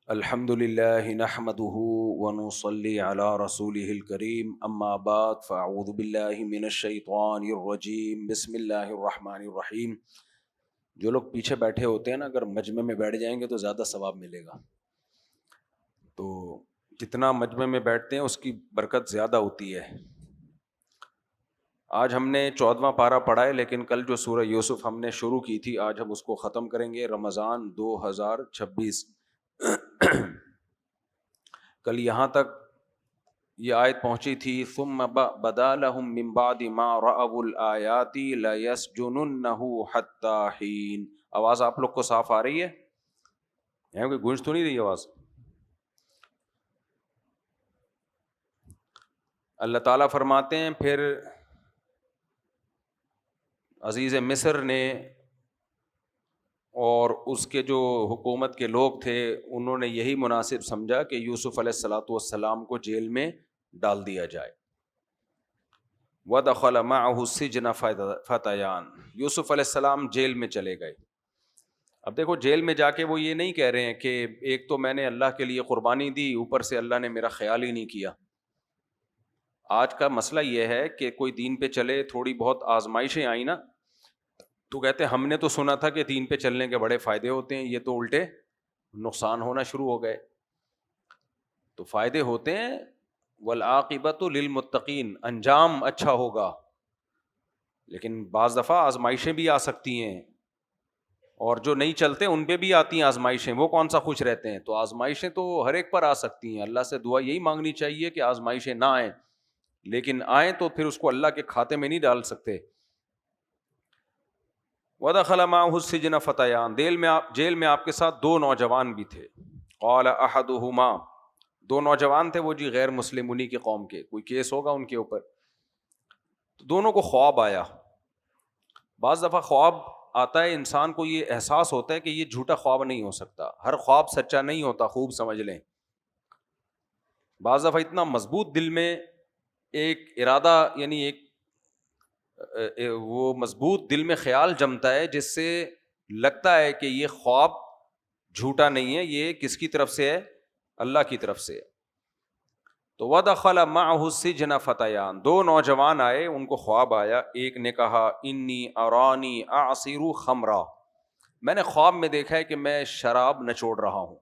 الحمد للہ نحمده ونصلي على رسوله الكريم اما بعد فاعوذ باللہ من الشیطان الرجیم بسم اللہ الرحمن الرحیم۔ جو لوگ پیچھے بیٹھے ہوتے ہیں نا، اگر مجمع میں بیٹھ جائیں گے تو زیادہ ثواب ملے گا، تو جتنا مجمع میں بیٹھتے ہیں اس کی برکت زیادہ ہوتی ہے۔ آج ہم نے 14واں پارہ پڑھا ہے، لیکن کل جو سورہ یوسف ہم نے شروع کی تھی آج ہم اس کو ختم کریں گے، رمضان 2026۔ کل یہاں تک یہ آیت پہنچی تھی، ثم بدا لهم من بعد ما رأوا الآیات لیسجننہ حتی حین۔ آواز آپ لوگ کو صاف آ رہی ہے؟ یہاں کوئی گونج تو نہیں رہی آواز؟ اللہ تعالیٰ فرماتے ہیں پھر عزیز مصر نے اور اس کے جو حکومت کے لوگ تھے انہوں نے یہی مناسب سمجھا کہ یوسف علیہ الصلوۃ والسلام کو جیل میں ڈال دیا جائے۔ وَدَخَلَ مَعَهُ السِّجْنَ فَتَيَانِ، یوسف علیہ السلام جیل میں چلے گئے۔ اب دیکھو، جیل میں جا کے وہ یہ نہیں کہہ رہے ہیں کہ ایک تو میں نے اللہ کے لیے قربانی دی، اوپر سے اللہ نے میرا خیال ہی نہیں کیا۔ آج کا مسئلہ یہ ہے کہ کوئی دین پہ چلے، تھوڑی بہت آزمائشیں آئیں نا تو کہتے ہیں ہم نے تو سنا تھا کہ دین پہ چلنے کے بڑے فائدے ہوتے ہیں، یہ تو الٹے نقصان ہونا شروع ہو گئے۔ تو فائدے ہوتے ہیں، والعاقبۃ للمتقین، انجام اچھا ہوگا، لیکن بعض دفعہ آزمائشیں بھی آ سکتی ہیں، اور جو نہیں چلتے ان پہ بھی آتی ہیں آزمائشیں، وہ کون سا خوش رہتے ہیں؟ تو آزمائشیں تو ہر ایک پر آ سکتی ہیں، اللہ سے دعا یہی مانگنی چاہیے کہ آزمائشیں نہ آئیں، لیکن آئیں تو پھر اس کو اللہ کے کھاتے میں نہیں ڈال سکتے۔ وَدَخَلَ مَعَهُ السِّجْنَ فَتَيَانِ، جیل میں آپ کے ساتھ دو نوجوان بھی تھے۔ قَالَ أَحَدُهُمَا، دو نوجوان تھے وہ جی غیر مسلم، انہی کی قوم کے، کوئی کیس ہوگا ان کے اوپر، تو دونوں کو خواب آیا۔ بعض دفعہ خواب آتا ہے، انسان کو یہ احساس ہوتا ہے کہ یہ جھوٹا خواب نہیں ہو سکتا، ہر خواب سچا نہیں ہوتا، خوب سمجھ لیں۔ بعض دفعہ اتنا مضبوط دل میں ایک ارادہ، یعنی ایک وہ مضبوط دل میں خیال جمتا ہے جس سے لگتا ہے کہ یہ خواب جھوٹا نہیں ہے، یہ کس کی طرف سے ہے؟ اللہ کی طرف سے ہے۔ تو وَدَخَلَ مَعَهُ السِّجْنَ فَتَيَانِ، دو نوجوان آئے، ان کو خواب آیا۔ ایک نے کہا انی ارانی اعصر خمرا، میں نے خواب میں دیکھا ہے کہ میں شراب نچوڑ رہا ہوں،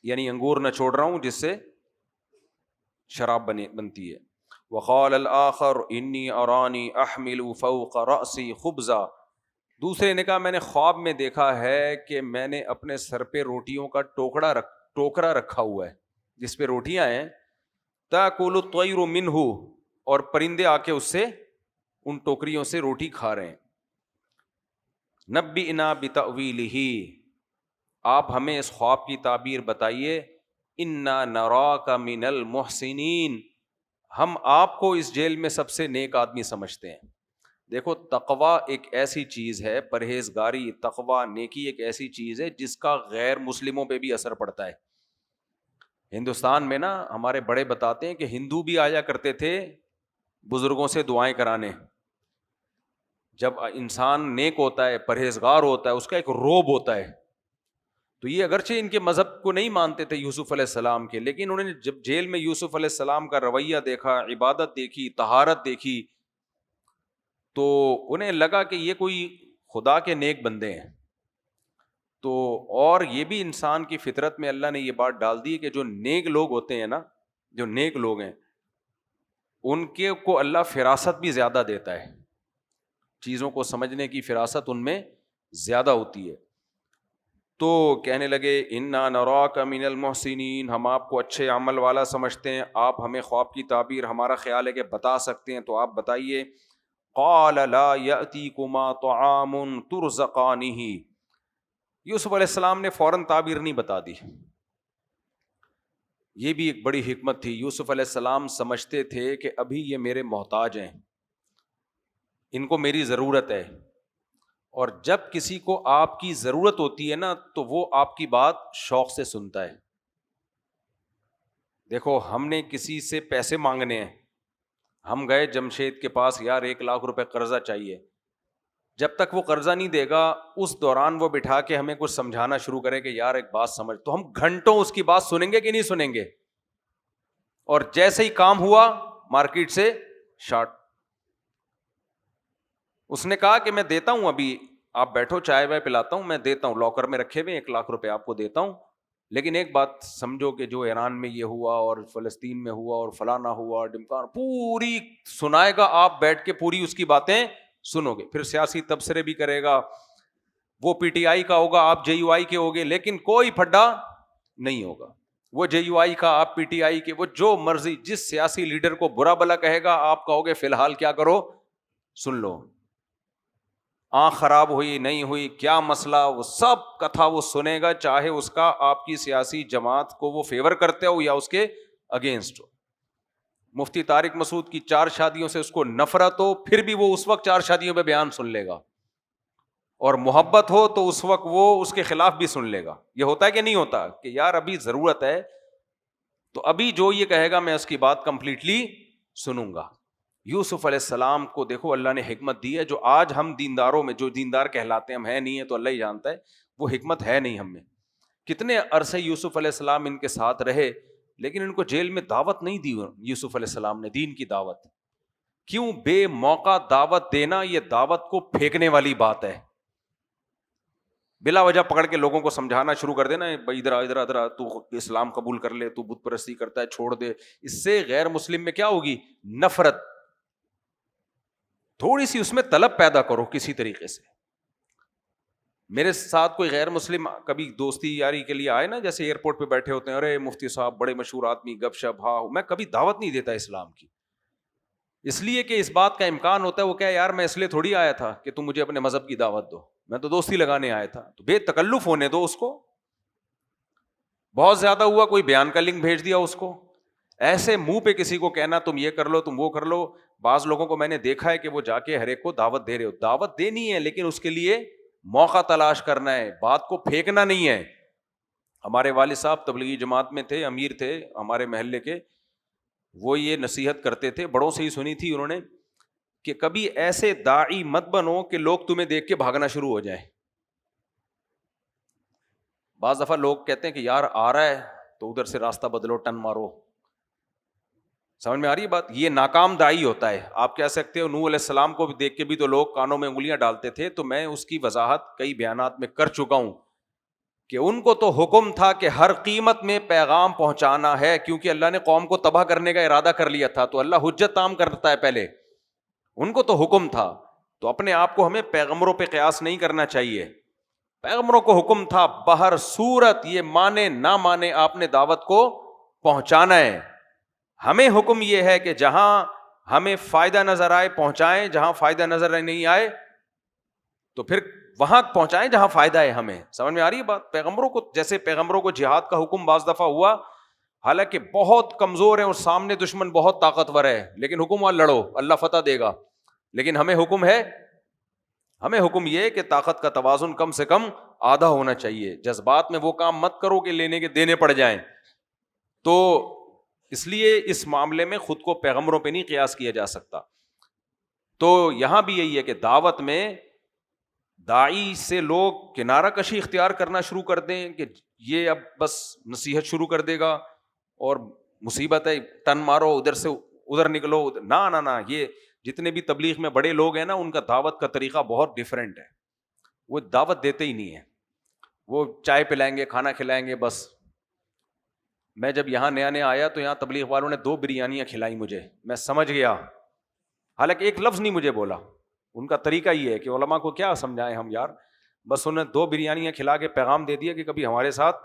یعنی انگور نچوڑ رہا ہوں جس سے شراب بنتی ہے۔ وقال الآخر انی ارانی احمل فوق رأسی خبزا، دوسرے نے کہا میں نے خواب میں دیکھا ہے کہ میں نے اپنے سر پہ روٹیوں کا ٹوکرا رکھا ہوا ہے جس پہ روٹیاں ہیں، تاکل الطیر منہ، اور پرندے آ کے اس سے، ان ٹوکریوں سے روٹی کھا رہے ہیں۔ نبئنا بتأویلہ، آپ ہمیں اس خواب کی تعبیر بتائیے۔ انا نراک من المحسنین، ہم آپ کو اس جیل میں سب سے نیک آدمی سمجھتے ہیں۔ دیکھو، تقویٰ ایک ایسی چیز ہے، پرہیزگاری، تقویٰ، نیکی ایک ایسی چیز ہے جس کا غیر مسلموں پہ بھی اثر پڑتا ہے۔ ہندوستان میں نا ہمارے بڑے بتاتے ہیں کہ ہندو بھی آیا کرتے تھے بزرگوں سے دعائیں کرانے۔ جب انسان نیک ہوتا ہے، پرہیزگار ہوتا ہے، اس کا ایک روب ہوتا ہے۔ تو یہ اگرچہ ان کے مذہب کو نہیں مانتے تھے یوسف علیہ السلام کے، لیکن انہوں نے جب جیل میں یوسف علیہ السلام کا رویہ دیکھا، عبادت دیکھی، طہارت دیکھی، تو انہیں لگا کہ یہ کوئی خدا کے نیک بندے ہیں۔ تو اور یہ بھی انسان کی فطرت میں اللہ نے یہ بات ڈال دی کہ جو نیک لوگ ہوتے ہیں نا، جو نیک لوگ ہیں ان کے کو اللہ فراست بھی زیادہ دیتا ہے، چیزوں کو سمجھنے کی فراست ان میں زیادہ ہوتی ہے۔ تو کہنے لگے انا نراک من المحسنین، ہم آپ کو اچھے عمل والا سمجھتے ہیں، آپ ہمیں خواب کی تعبیر، ہمارا خیال ہے کہ بتا سکتے ہیں، تو آپ بتائیے۔ قال لا یأتیکما طعام ترزقانہ، یوسف علیہ السلام نے فوراً تعبیر نہیں بتا دی۔ یہ بھی ایک بڑی حکمت تھی، یوسف علیہ السلام سمجھتے تھے کہ ابھی یہ میرے محتاج ہیں، ان کو میری ضرورت ہے، اور جب کسی کو آپ کی ضرورت ہوتی ہے نا تو وہ آپ کی بات شوق سے سنتا ہے۔ دیکھو، ہم نے کسی سے پیسے مانگنے ہیں، ہم گئے جمشید کے پاس، یار 1 لاکھ روپے قرضہ چاہیے، جب تک وہ قرضہ نہیں دے گا اس دوران وہ بٹھا کے ہمیں کچھ سمجھانا شروع کرے کہ یار ایک بات سمجھ, تو ہم گھنٹوں اس کی بات سنیں گے کہ نہیں سنیں گے, اور جیسے ہی کام ہوا مارکیٹ سے شارٹ. اس نے کہا کہ میں دیتا ہوں, ابھی آپ بیٹھو چائے وائے پلاتا ہوں, میں دیتا ہوں, لاکر میں رکھے ہوئے 1,00,000 آپ کو دیتا ہوں, لیکن ایک بات سمجھو کہ جو ایران میں یہ ہوا اور فلسطین میں ہوا اور فلانا ہوا ڈمکان, پوری سنائے گا, آپ بیٹھ کے پوری اس کی باتیں سنو گے. پھر سیاسی تبصرے بھی کرے گا, وہ پی ٹی آئی کا ہوگا, آپ جے یو آئی کے ہوگے, لیکن کوئی پھڈا نہیں ہوگا. وہ جے یو آئی کا, آپ پی ٹی آئی کے, وہ جو مرضی جس سیاسی لیڈر کو برا بلا کہے گا, آپ کہو گے فی الحال کیا کرو, سن لو. آنکھ خراب ہوئی نہیں ہوئی, کیا مسئلہ, وہ سب کتھا وہ سنے گا, چاہے اس کا آپ کی سیاسی جماعت کو وہ فیور کرتے ہو یا اس کے اگینسٹ ہو. مفتی طارق مسعود کی 4 شادیوں سے اس کو نفرت ہو, پھر بھی وہ اس وقت 4 شادیوں پہ بیان سن لے گا, اور محبت ہو تو اس وقت وہ اس کے خلاف بھی سن لے گا. یہ ہوتا ہے کہ نہیں ہوتا, کہ یار ابھی ضرورت ہے تو ابھی جو یہ کہے گا میں اس کی بات کمپلیٹلی سنوں گا. یوسف علیہ السلام کو دیکھو اللہ نے حکمت دی ہے, جو آج ہم دینداروں میں, جو دیندار کہلاتے ہیں, ہم ہے نہیں ہے تو اللہ ہی جانتا ہے, وہ حکمت ہے نہیں ہم میں. کتنے عرصے یوسف علیہ السلام ان کے ساتھ رہے, لیکن ان کو جیل میں دعوت نہیں دی یوسف علیہ السلام نے, دین کی دعوت. کیوں؟ بے موقع دعوت دینا یہ دعوت کو پھینکنے والی بات ہے. بلا وجہ پکڑ کے لوگوں کو سمجھانا شروع کر دینا, بھائی ادھر ادھر ادھر تو اسلام قبول کر لے, تو بت پرستی کرتا ہے چھوڑ دے. اس سے غیر مسلم میں کیا ہوگی؟ نفرت. تھوڑی سی اس میں طلب پیدا کرو کسی طریقے سے. میرے ساتھ کوئی غیر مسلم کبھی دوستی یاری کے لیے آئے نا, جیسے ایئرپورٹ پہ بیٹھے ہوتے ہیں, ارے مفتی صاحب بڑے مشہور آدمی, گپ شپ, ہاں, میں کبھی دعوت نہیں دیتا اسلام کی, اس لیے کہ اس بات کا امکان ہوتا ہے وہ کیا یار میں اس لیے تھوڑی آیا تھا کہ تم مجھے اپنے مذہب کی دعوت دو, میں تو دوستی لگانے آیا تھا. تو بے تکلف ہونے دو اس کو. بہت زیادہ ہوا کوئی بیان کا لنک بھیج دیا اس کو, ایسے منہ پہ کسی کو کہنا تم یہ کر لو تم وہ کر لو. بعض لوگوں کو میں نے دیکھا ہے کہ وہ جا کے ہر ایک کو دعوت دے رہے ہو, دعوت دینی ہے لیکن اس کے لیے موقع تلاش کرنا ہے, بات کو پھینکنا نہیں ہے. ہمارے والد صاحب تبلیغی جماعت میں تھے, امیر تھے ہمارے محلے کے, وہ یہ نصیحت کرتے تھے, بڑوں سے ہی سنی تھی انہوں نے, کہ کبھی ایسے داعی مت بنو کہ لوگ تمہیں دیکھ کے بھاگنا شروع ہو جائیں. بعض دفعہ لوگ کہتے ہیں کہ یار آ رہا ہے تو ادھر سے راستہ بدلو, ٹن مارو. سمجھ میں آ رہی ہے بات؟ یہ ناکام داعی ہوتا ہے. آپ کہہ سکتے ہو نوح علیہ السلام کو بھی دیکھ کے بھی تو لوگ کانوں میں انگلیاں ڈالتے تھے, تو میں اس کی وضاحت کئی بیانات میں کر چکا ہوں کہ ان کو تو حکم تھا کہ ہر قیمت میں پیغام پہنچانا ہے, کیونکہ اللہ نے قوم کو تباہ کرنے کا ارادہ کر لیا تھا, تو اللہ حجت عام کرتا ہے پہلے. ان کو تو حکم تھا, تو اپنے آپ کو ہمیں پیغمبروں پہ قیاس نہیں کرنا چاہیے. پیغمبروں کو حکم تھا بہر صورت, یہ مانے نہ مانے آپ نے دعوت کو پہنچانا ہے. ہمیں حکم یہ ہے کہ جہاں ہمیں فائدہ نظر آئے پہنچائیں, جہاں فائدہ نظر نہیں آئے تو پھر وہاں پہنچائیں جہاں فائدہ ہے ہمیں. سمجھ میں آ رہی ہے بات؟ پیغمبروں کو, جیسے پیغمبروں کو جہاد کا حکم بعض دفعہ ہوا, حالانکہ بہت کمزور ہیں اور سامنے دشمن بہت طاقتور ہے, لیکن حکم ہوا لڑو, اللہ فتح دے گا. لیکن ہمیں حکم ہے, ہمیں حکم یہ کہ طاقت کا توازن کم سے کم آدھا ہونا چاہیے. جذبات میں وہ کام مت کرو کہ لینے کے دینے پڑ جائیں. تو اس لیے اس معاملے میں خود کو پیغمبروں پہ نہیں قیاس کیا جا سکتا. تو یہاں بھی یہی ہے کہ دعوت میں داعی سے لوگ کنارہ کشی اختیار کرنا شروع کر دیں کہ یہ اب بس نصیحت شروع کر دے گا اور مصیبت ہے, ٹن مارو ادھر سے ادھر نکلو. نہ, یہ جتنے بھی تبلیغ میں بڑے لوگ ہیں نا, ان کا دعوت کا طریقہ بہت ڈیفرنٹ ہے. وہ دعوت دیتے ہی نہیں ہیں, وہ چائے پلائیں گے, کھانا کھلائیں گے بس. میں جب یہاں نیا آیا تو یہاں تبلیغ والوں نے 2 بریانیاں کھلائی مجھے, میں سمجھ گیا, حالانکہ ایک لفظ نہیں مجھے بولا. ان کا طریقہ یہ ہے کہ علماء کو کیا سمجھائیں ہم یار, بس انہیں 2 بریانیاں کھلا کے پیغام دے دیا کہ کبھی ہمارے ساتھ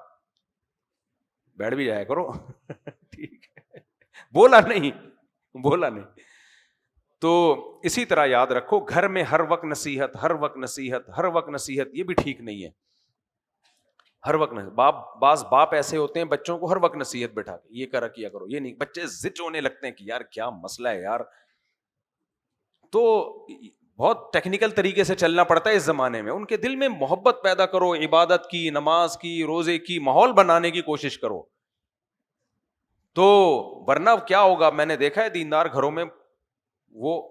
بیٹھ بھی جایا کرو. ٹھیک ہے, بولا نہیں. تو اسی طرح یاد رکھو, گھر میں ہر وقت نصیحت, یہ بھی ٹھیک نہیں ہے. ہر وقت بعض باپ ایسے ہوتے ہیں بچوں کو ہر وقت نصیحت بیٹھا کے یہ کرا کیا کرو, یہ نہیں. بچے ضد ہونے لگتے ہیں کہ یار کیا مسئلہ ہے یار. تو بہت ٹیکنیکل طریقے سے چلنا پڑتا ہے اس زمانے میں. ان کے دل میں محبت پیدا کرو, عبادت کی, نماز کی, روزے کی, ماحول بنانے کی کوشش کرو. تو ورنہ کیا ہوگا, میں نے دیکھا ہے دیندار گھروں میں وہ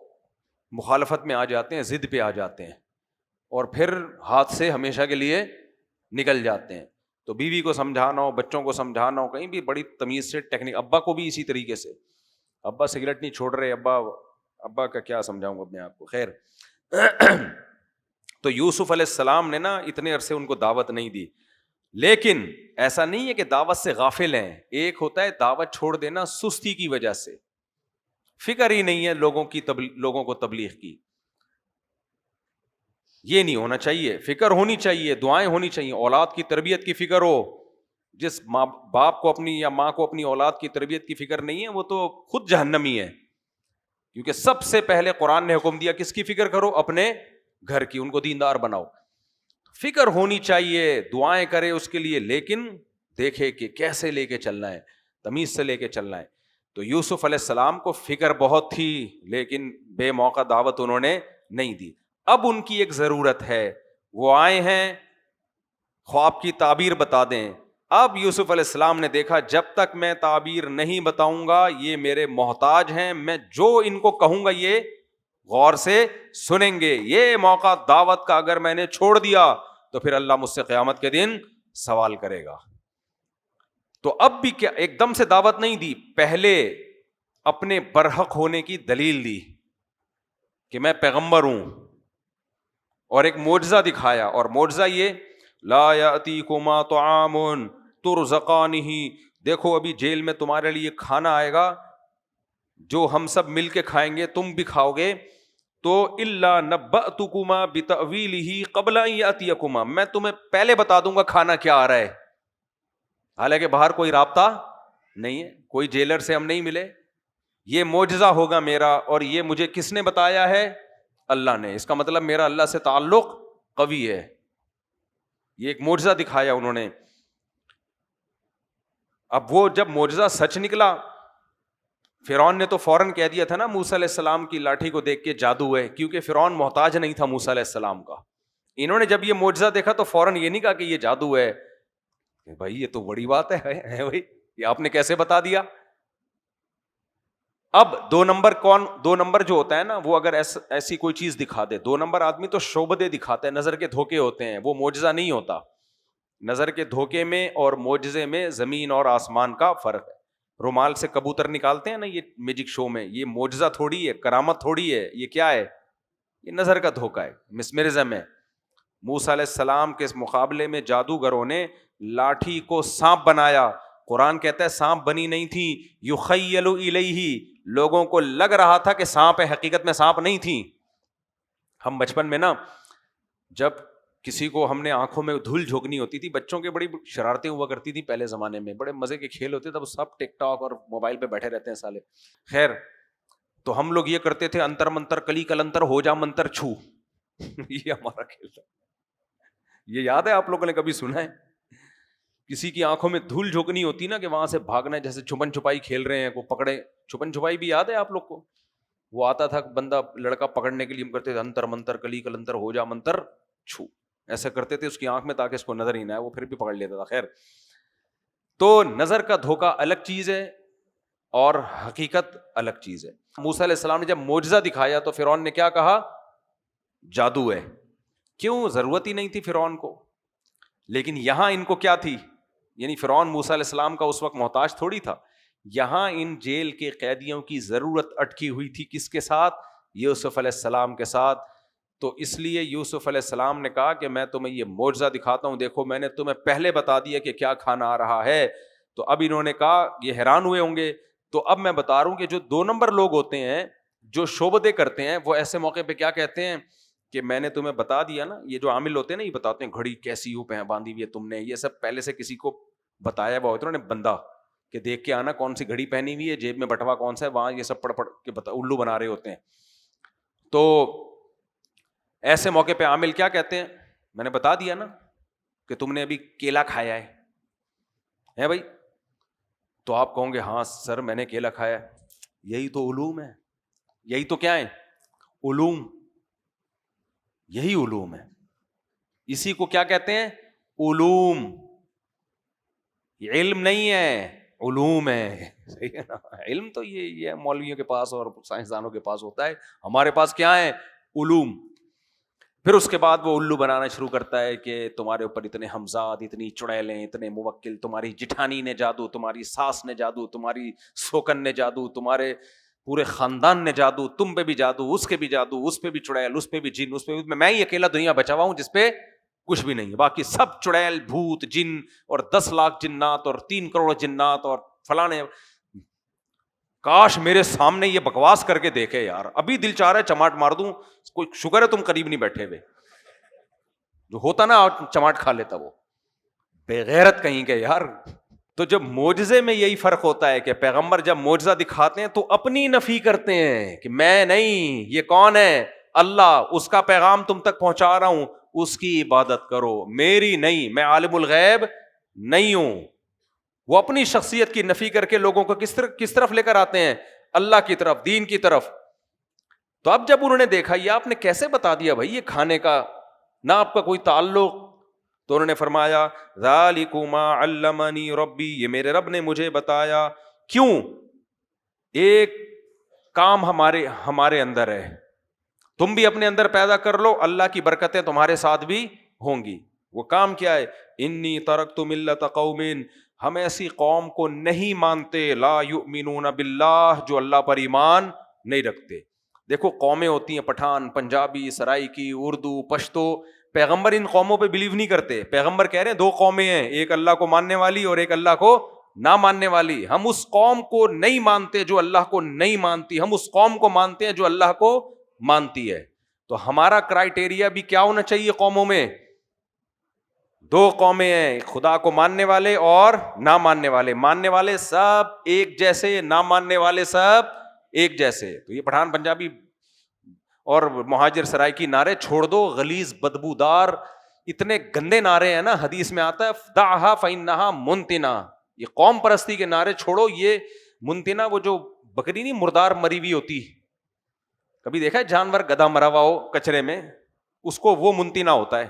مخالفت میں آ جاتے ہیں, ضد پہ آ جاتے ہیں. اور پھر ہاتھ سے ہمیشہ کے لیے نکل جاتے ہیں. تو بیوی کو سمجھانا ہو, بچوں کو سمجھانا ہو, کہیں بھی بڑی تمیز سے ٹیکنیک. ابا کو بھی اسی طریقے سے, ابا سگریٹ نہیں چھوڑ رہے, ابا کا کیا سمجھاؤں گا اپنے آپ کو. خیر تو یوسف علیہ السلام نے نا اتنے عرصے ان کو دعوت نہیں دی, لیکن ایسا نہیں ہے کہ دعوت سے غافل ہیں. ایک ہوتا ہے دعوت چھوڑ دینا سستی کی وجہ سے, فکر ہی نہیں ہے لوگوں کو تبلیغ کی. یہ نہیں ہونا چاہیے, فکر ہونی چاہیے, دعائیں ہونی چاہیے, اولاد کی تربیت کی فکر ہو. جس ماں باپ کو اپنی یا ماں کو اپنی اولاد کی تربیت کی فکر نہیں ہے وہ تو خود جہنمی ہے, کیونکہ سب سے پہلے قرآن نے حکم دیا کس کی فکر کرو, اپنے گھر کی, ان کو دیندار بناؤ. فکر ہونی چاہیے, دعائیں کرے اس کے لیے, لیکن دیکھے کہ کیسے لے کے چلنا ہے, تمیز سے لے کے چلنا ہے. تو یوسف علیہ السلام کو فکر بہت تھی, لیکن بے موقع دعوت انہوں نے نہیں دی. اب ان کی ایک ضرورت ہے, وہ آئے ہیں خواب کی تعبیر بتا دیں. اب یوسف علیہ السلام نے دیکھا جب تک میں تعبیر نہیں بتاؤں گا یہ میرے محتاج ہیں, میں جو ان کو کہوں گا یہ غور سے سنیں گے. یہ موقع دعوت کا اگر میں نے چھوڑ دیا تو پھر اللہ مجھ سے قیامت کے دن سوال کرے گا. تو اب بھی کیا ایک دم سے دعوت نہیں دی, پہلے اپنے برحق ہونے کی دلیل دی کہ میں پیغمبر ہوں, اور ایک معجزہ دکھایا. اور معجزہ یہ, لا یاتیکما طعام ترزقانہ, دیکھو ابھی جیل میں تمہارے لیے کھانا آئے گا جو ہم سب مل کے کھائیں گے, تم بھی کھاؤ گے. تو الا نبأتکما بتأویلہ قبل ان یاتیکما, میں تمہیں پہلے بتا دوں گا کھانا کیا آ رہا ہے. حالانکہ باہر کوئی رابطہ نہیں ہے, کوئی جیلر سے ہم نہیں ملے. یہ معجزہ ہوگا میرا, اور یہ مجھے کس نے بتایا ہے, اللہ نے. اس کا مطلب میرا اللہ سے تعلق قوی ہے. یہ ایک معجزہ دکھایا انہوں نے. اب وہ جب معجزہ سچ نکلا, فرعون نے تو فوراً کہہ دیا تھا نا موسیٰ علیہ السلام کی لاٹھی کو دیکھ کے جادو ہے, کیونکہ فرعون محتاج نہیں تھا موسیٰ علیہ السلام کا. انہوں نے جب یہ معجزہ دیکھا تو فوراً یہ نہیں کہا کہ یہ جادو ہے, بھائی یہ تو بڑی بات ہے بھائی, یہ آپ نے کیسے بتا دیا. اب دو نمبر جو ہوتا ہے نا, وہ اگر ایسی کوئی چیز دکھا دے, 2 نمبر آدمی تو شعبدے دکھاتے ہیں, نظر کے دھوکے ہوتے ہیں, وہ معجزہ نہیں ہوتا. نظر کے دھوکے میں اور معجزے میں زمین اور آسمان کا فرق ہے. رومال سے کبوتر نکالتے ہیں نا یہ میجک شو میں, یہ معجزہ تھوڑی ہے, کرامت تھوڑی ہے, یہ کیا ہے, یہ نظر کا دھوکا ہے, مسمرزم ہے. موسیٰ علیہ السلام کے مقابلے میں جادوگروں نے لاٹھی کو سانپ بنایا. قرآن کہتا ہے سانپ بنی نہیں تھی, یخیل الیہ, لوگوں کو لگ رہا تھا کہ سانپ ہے, حقیقت میں سانپ نہیں تھی. ہم بچپن میں نا جب کسی کو ہم نے آنکھوں میں دھول جھونکنی ہوتی تھی, بچوں کے بڑی شرارتیں ہوا کرتی تھی پہلے زمانے میں, بڑے مزے کے کھیل ہوتے تھے, تب سب ٹک ٹاک اور موبائل پہ بیٹھے رہتے ہیں سالے. خیر تو ہم لوگ یہ کرتے تھے, انتر منتر کلی کلنتر ہو جا منتر چھو, یہ ہمارا کھیل تھا. یہ یاد ہے آپ لوگوں نے کبھی سنا ہے؟ کسی کی آنکھوں میں دھول جھونکنی ہوتی نا کہ وہاں سے بھاگنا ہے, جیسے چھپن چھپائی کھیل رہے ہیں, کو پکڑے. چھپن چھپائی بھی یاد ہے آپ لوگ کو؟ وہ آتا تھا بندہ لڑکا پکڑنے کے لیے, ہم کرتے تھے انتر منتر کلی کلنتر ہو جا منتر چھو, ایسا کرتے تھے اس کی آنکھ میں تاکہ اس کو نظر ہی نہ آئے, وہ پھر بھی پکڑ لیتا تھا. خیر تو نظر کا دھوکا الگ چیز ہے اور حقیقت الگ چیز ہے. موسیٰ علیہ السلام نے جب معجزہ دکھایا تو فرعون نے کیا کہا, جادو ہے. کیوں, ضرورت ہی نہیں تھی فرعون کو. لیکن یہاں ان کو کیا تھی, یعنی فرعون موسیٰ علیہ السلام کا اس وقت محتاج تھوڑی تھا. یہاں ان جیل کے قیدیوں کی ضرورت اٹکی ہوئی تھی, کس کے ساتھ, یوسف علیہ السلام کے ساتھ. تو اس لیے یوسف علیہ السلام نے کہا کہ میں تمہیں یہ معجزہ دکھاتا ہوں, دیکھو میں نے تمہیں پہلے بتا دیا کہ کیا کھانا آ رہا ہے. تو اب انہوں نے کہا, یہ حیران ہوئے ہوں گے. تو اب میں بتا رہا ہوں کہ جو 2 نمبر لوگ ہوتے ہیں, جو شعبدے کرتے ہیں, وہ ایسے موقع پہ کیا کہتے ہیں کہ میں نے تمہیں بتا دیا نا. یہ جو عامل ہوتے ہیں نا, یہ بتاتے ہیں گھڑی کیسی ہو باندھی ہوئی ہے تم نے, یہ سب پہلے سے کسی کو بتایا ہوا ہوتا ہے انہوں نے بندہ, کہ دیکھ کے آنا کون سی گھڑی پہنی ہوئی ہے, جیب میں بٹوا کون سا ہے, وہاں یہ سب پڑھ کے الو بنا رہے ہوتے ہیں. تو ایسے موقع پہ عامل کیا کہتے ہیں, میں نے بتا دیا نا کہ تم نے ابھی کیلا کھایا ہے بھائی. تو آپ کہوں گے ہاں سر میں نے کیلا کھایا ہے. یہی تو علوم ہے, یہی تو کیا ہے, علوم, یہی علوم ہے. اسی کو کیا کہتے ہیں, علوم. علم نہیں ہے, علوم ہے. صحیح ہے نا, علم تو یہ مولویوں کے پاس اور سائنسدانوں کے پاس ہوتا ہے, ہمارے پاس کیا ہے, علوم. پھر اس کے بعد وہ الو بنانا شروع کرتا ہے کہ تمہارے اوپر اتنے حمزات، اتنی چڑیلیں، اتنے موکل، تمہاری جٹھانی نے جادو، تمہاری ساس نے جادو، تمہاری سوکن نے جادو، تمہارے پورے خاندان نے جادو، تم پہ بھی جادو، اس کے بھی جادو، اس پہ بھی چڑیل، اس پہ بھی جن، اس پہ بھی میں ہی اکیلا دنیا بچا ہوا ہوں جس پہ کچھ بھی نہیں ہے، باقی سب چڑیل، بھوت، جن، اور 10 لاکھ جنات اور 3 کروڑ جنات اور فلانے. کاش میرے سامنے یہ بکواس کر کے دیکھے یار، ابھی دل چاہ رہا ہے چماٹ مار دوں. کوئی شکر ہے تم قریب نہیں بیٹھے ہوئے، جو ہوتا نا چماٹ کھا لیتا وہ بے غیرت کہیں کے یار. تو جب معجزے میں یہی فرق ہوتا ہے کہ پیغمبر جب معجزہ دکھاتے ہیں تو اپنی نفی کرتے ہیں کہ میں نہیں، یہ کون ہے؟ اللہ، اس کا پیغام تم تک پہنچا رہا ہوں، اس کی عبادت کرو، میری نہیں، میں عالم الغیب نہیں ہوں. وہ اپنی شخصیت کی نفی کر کے لوگوں کو کس طرف لے کر آتے ہیں؟ اللہ کی طرف، دین کی طرف. تو اب جب انہوں نے دیکھا یہ آپ نے کیسے بتا دیا بھائی یہ کھانے کا، نہ آپ کا کوئی تعلق، تو انہوں نے فرمایا ذالکما علمنی ربی، یہ میرے رب نے مجھے بتایا. کیوں؟ ایک کام ہمارے اندر ہے، تم بھی اپنے اندر پیدا کر لو، اللہ کی برکتیں تمہارے ساتھ بھی ہوں گی. وہ کام کیا ہے؟ انی ترکت ملت قوم، ہم ایسی قوم کو نہیں مانتے، لا یؤمنون باللہ، جو اللہ پر ایمان نہیں رکھتے. دیکھو قومیں ہوتی ہیں، پٹھان، پنجابی، سرائکی، اردو، پشتو. پیغمبر ان قوموں پہ بلیو نہیں کرتے. پیغمبر کہہ رہے ہیں 2 قومیں ہیں، ایک اللہ کو ماننے والی اور ایک اللہ کو نہ ماننے والی. ہم اس قوم کو نہیں مانتے جو اللہ کو نہیں مانتی، ہم اس قوم کو مانتے ہیں جو اللہ کو مانتی ہے. تو ہمارا کرائٹیریا بھی کیا ہونا چاہیے قوموں میں؟ 2 قومیں ہیں، خدا کو ماننے والے اور نہ ماننے والے. ماننے والے سب ایک جیسے، نہ ماننے والے سب ایک جیسے. تو یہ پٹھان، پنجابی اور مہاجر سرائکی نعرے چھوڑ دو، غلیظ، بدبودار، اتنے گندے نعرے ہیں نا. حدیث میں آتا ہے دعھا فانھا منتنا، یہ قوم پرستی کے نعرے چھوڑو. یہ منتنا وہ جو بکری نہیں مردار مری ہوئی ہوتی، کبھی دیکھا ہے جانور گدھا مرا ہوا ہو کچرے میں، اس کو وہ منتنا ہوتا ہے.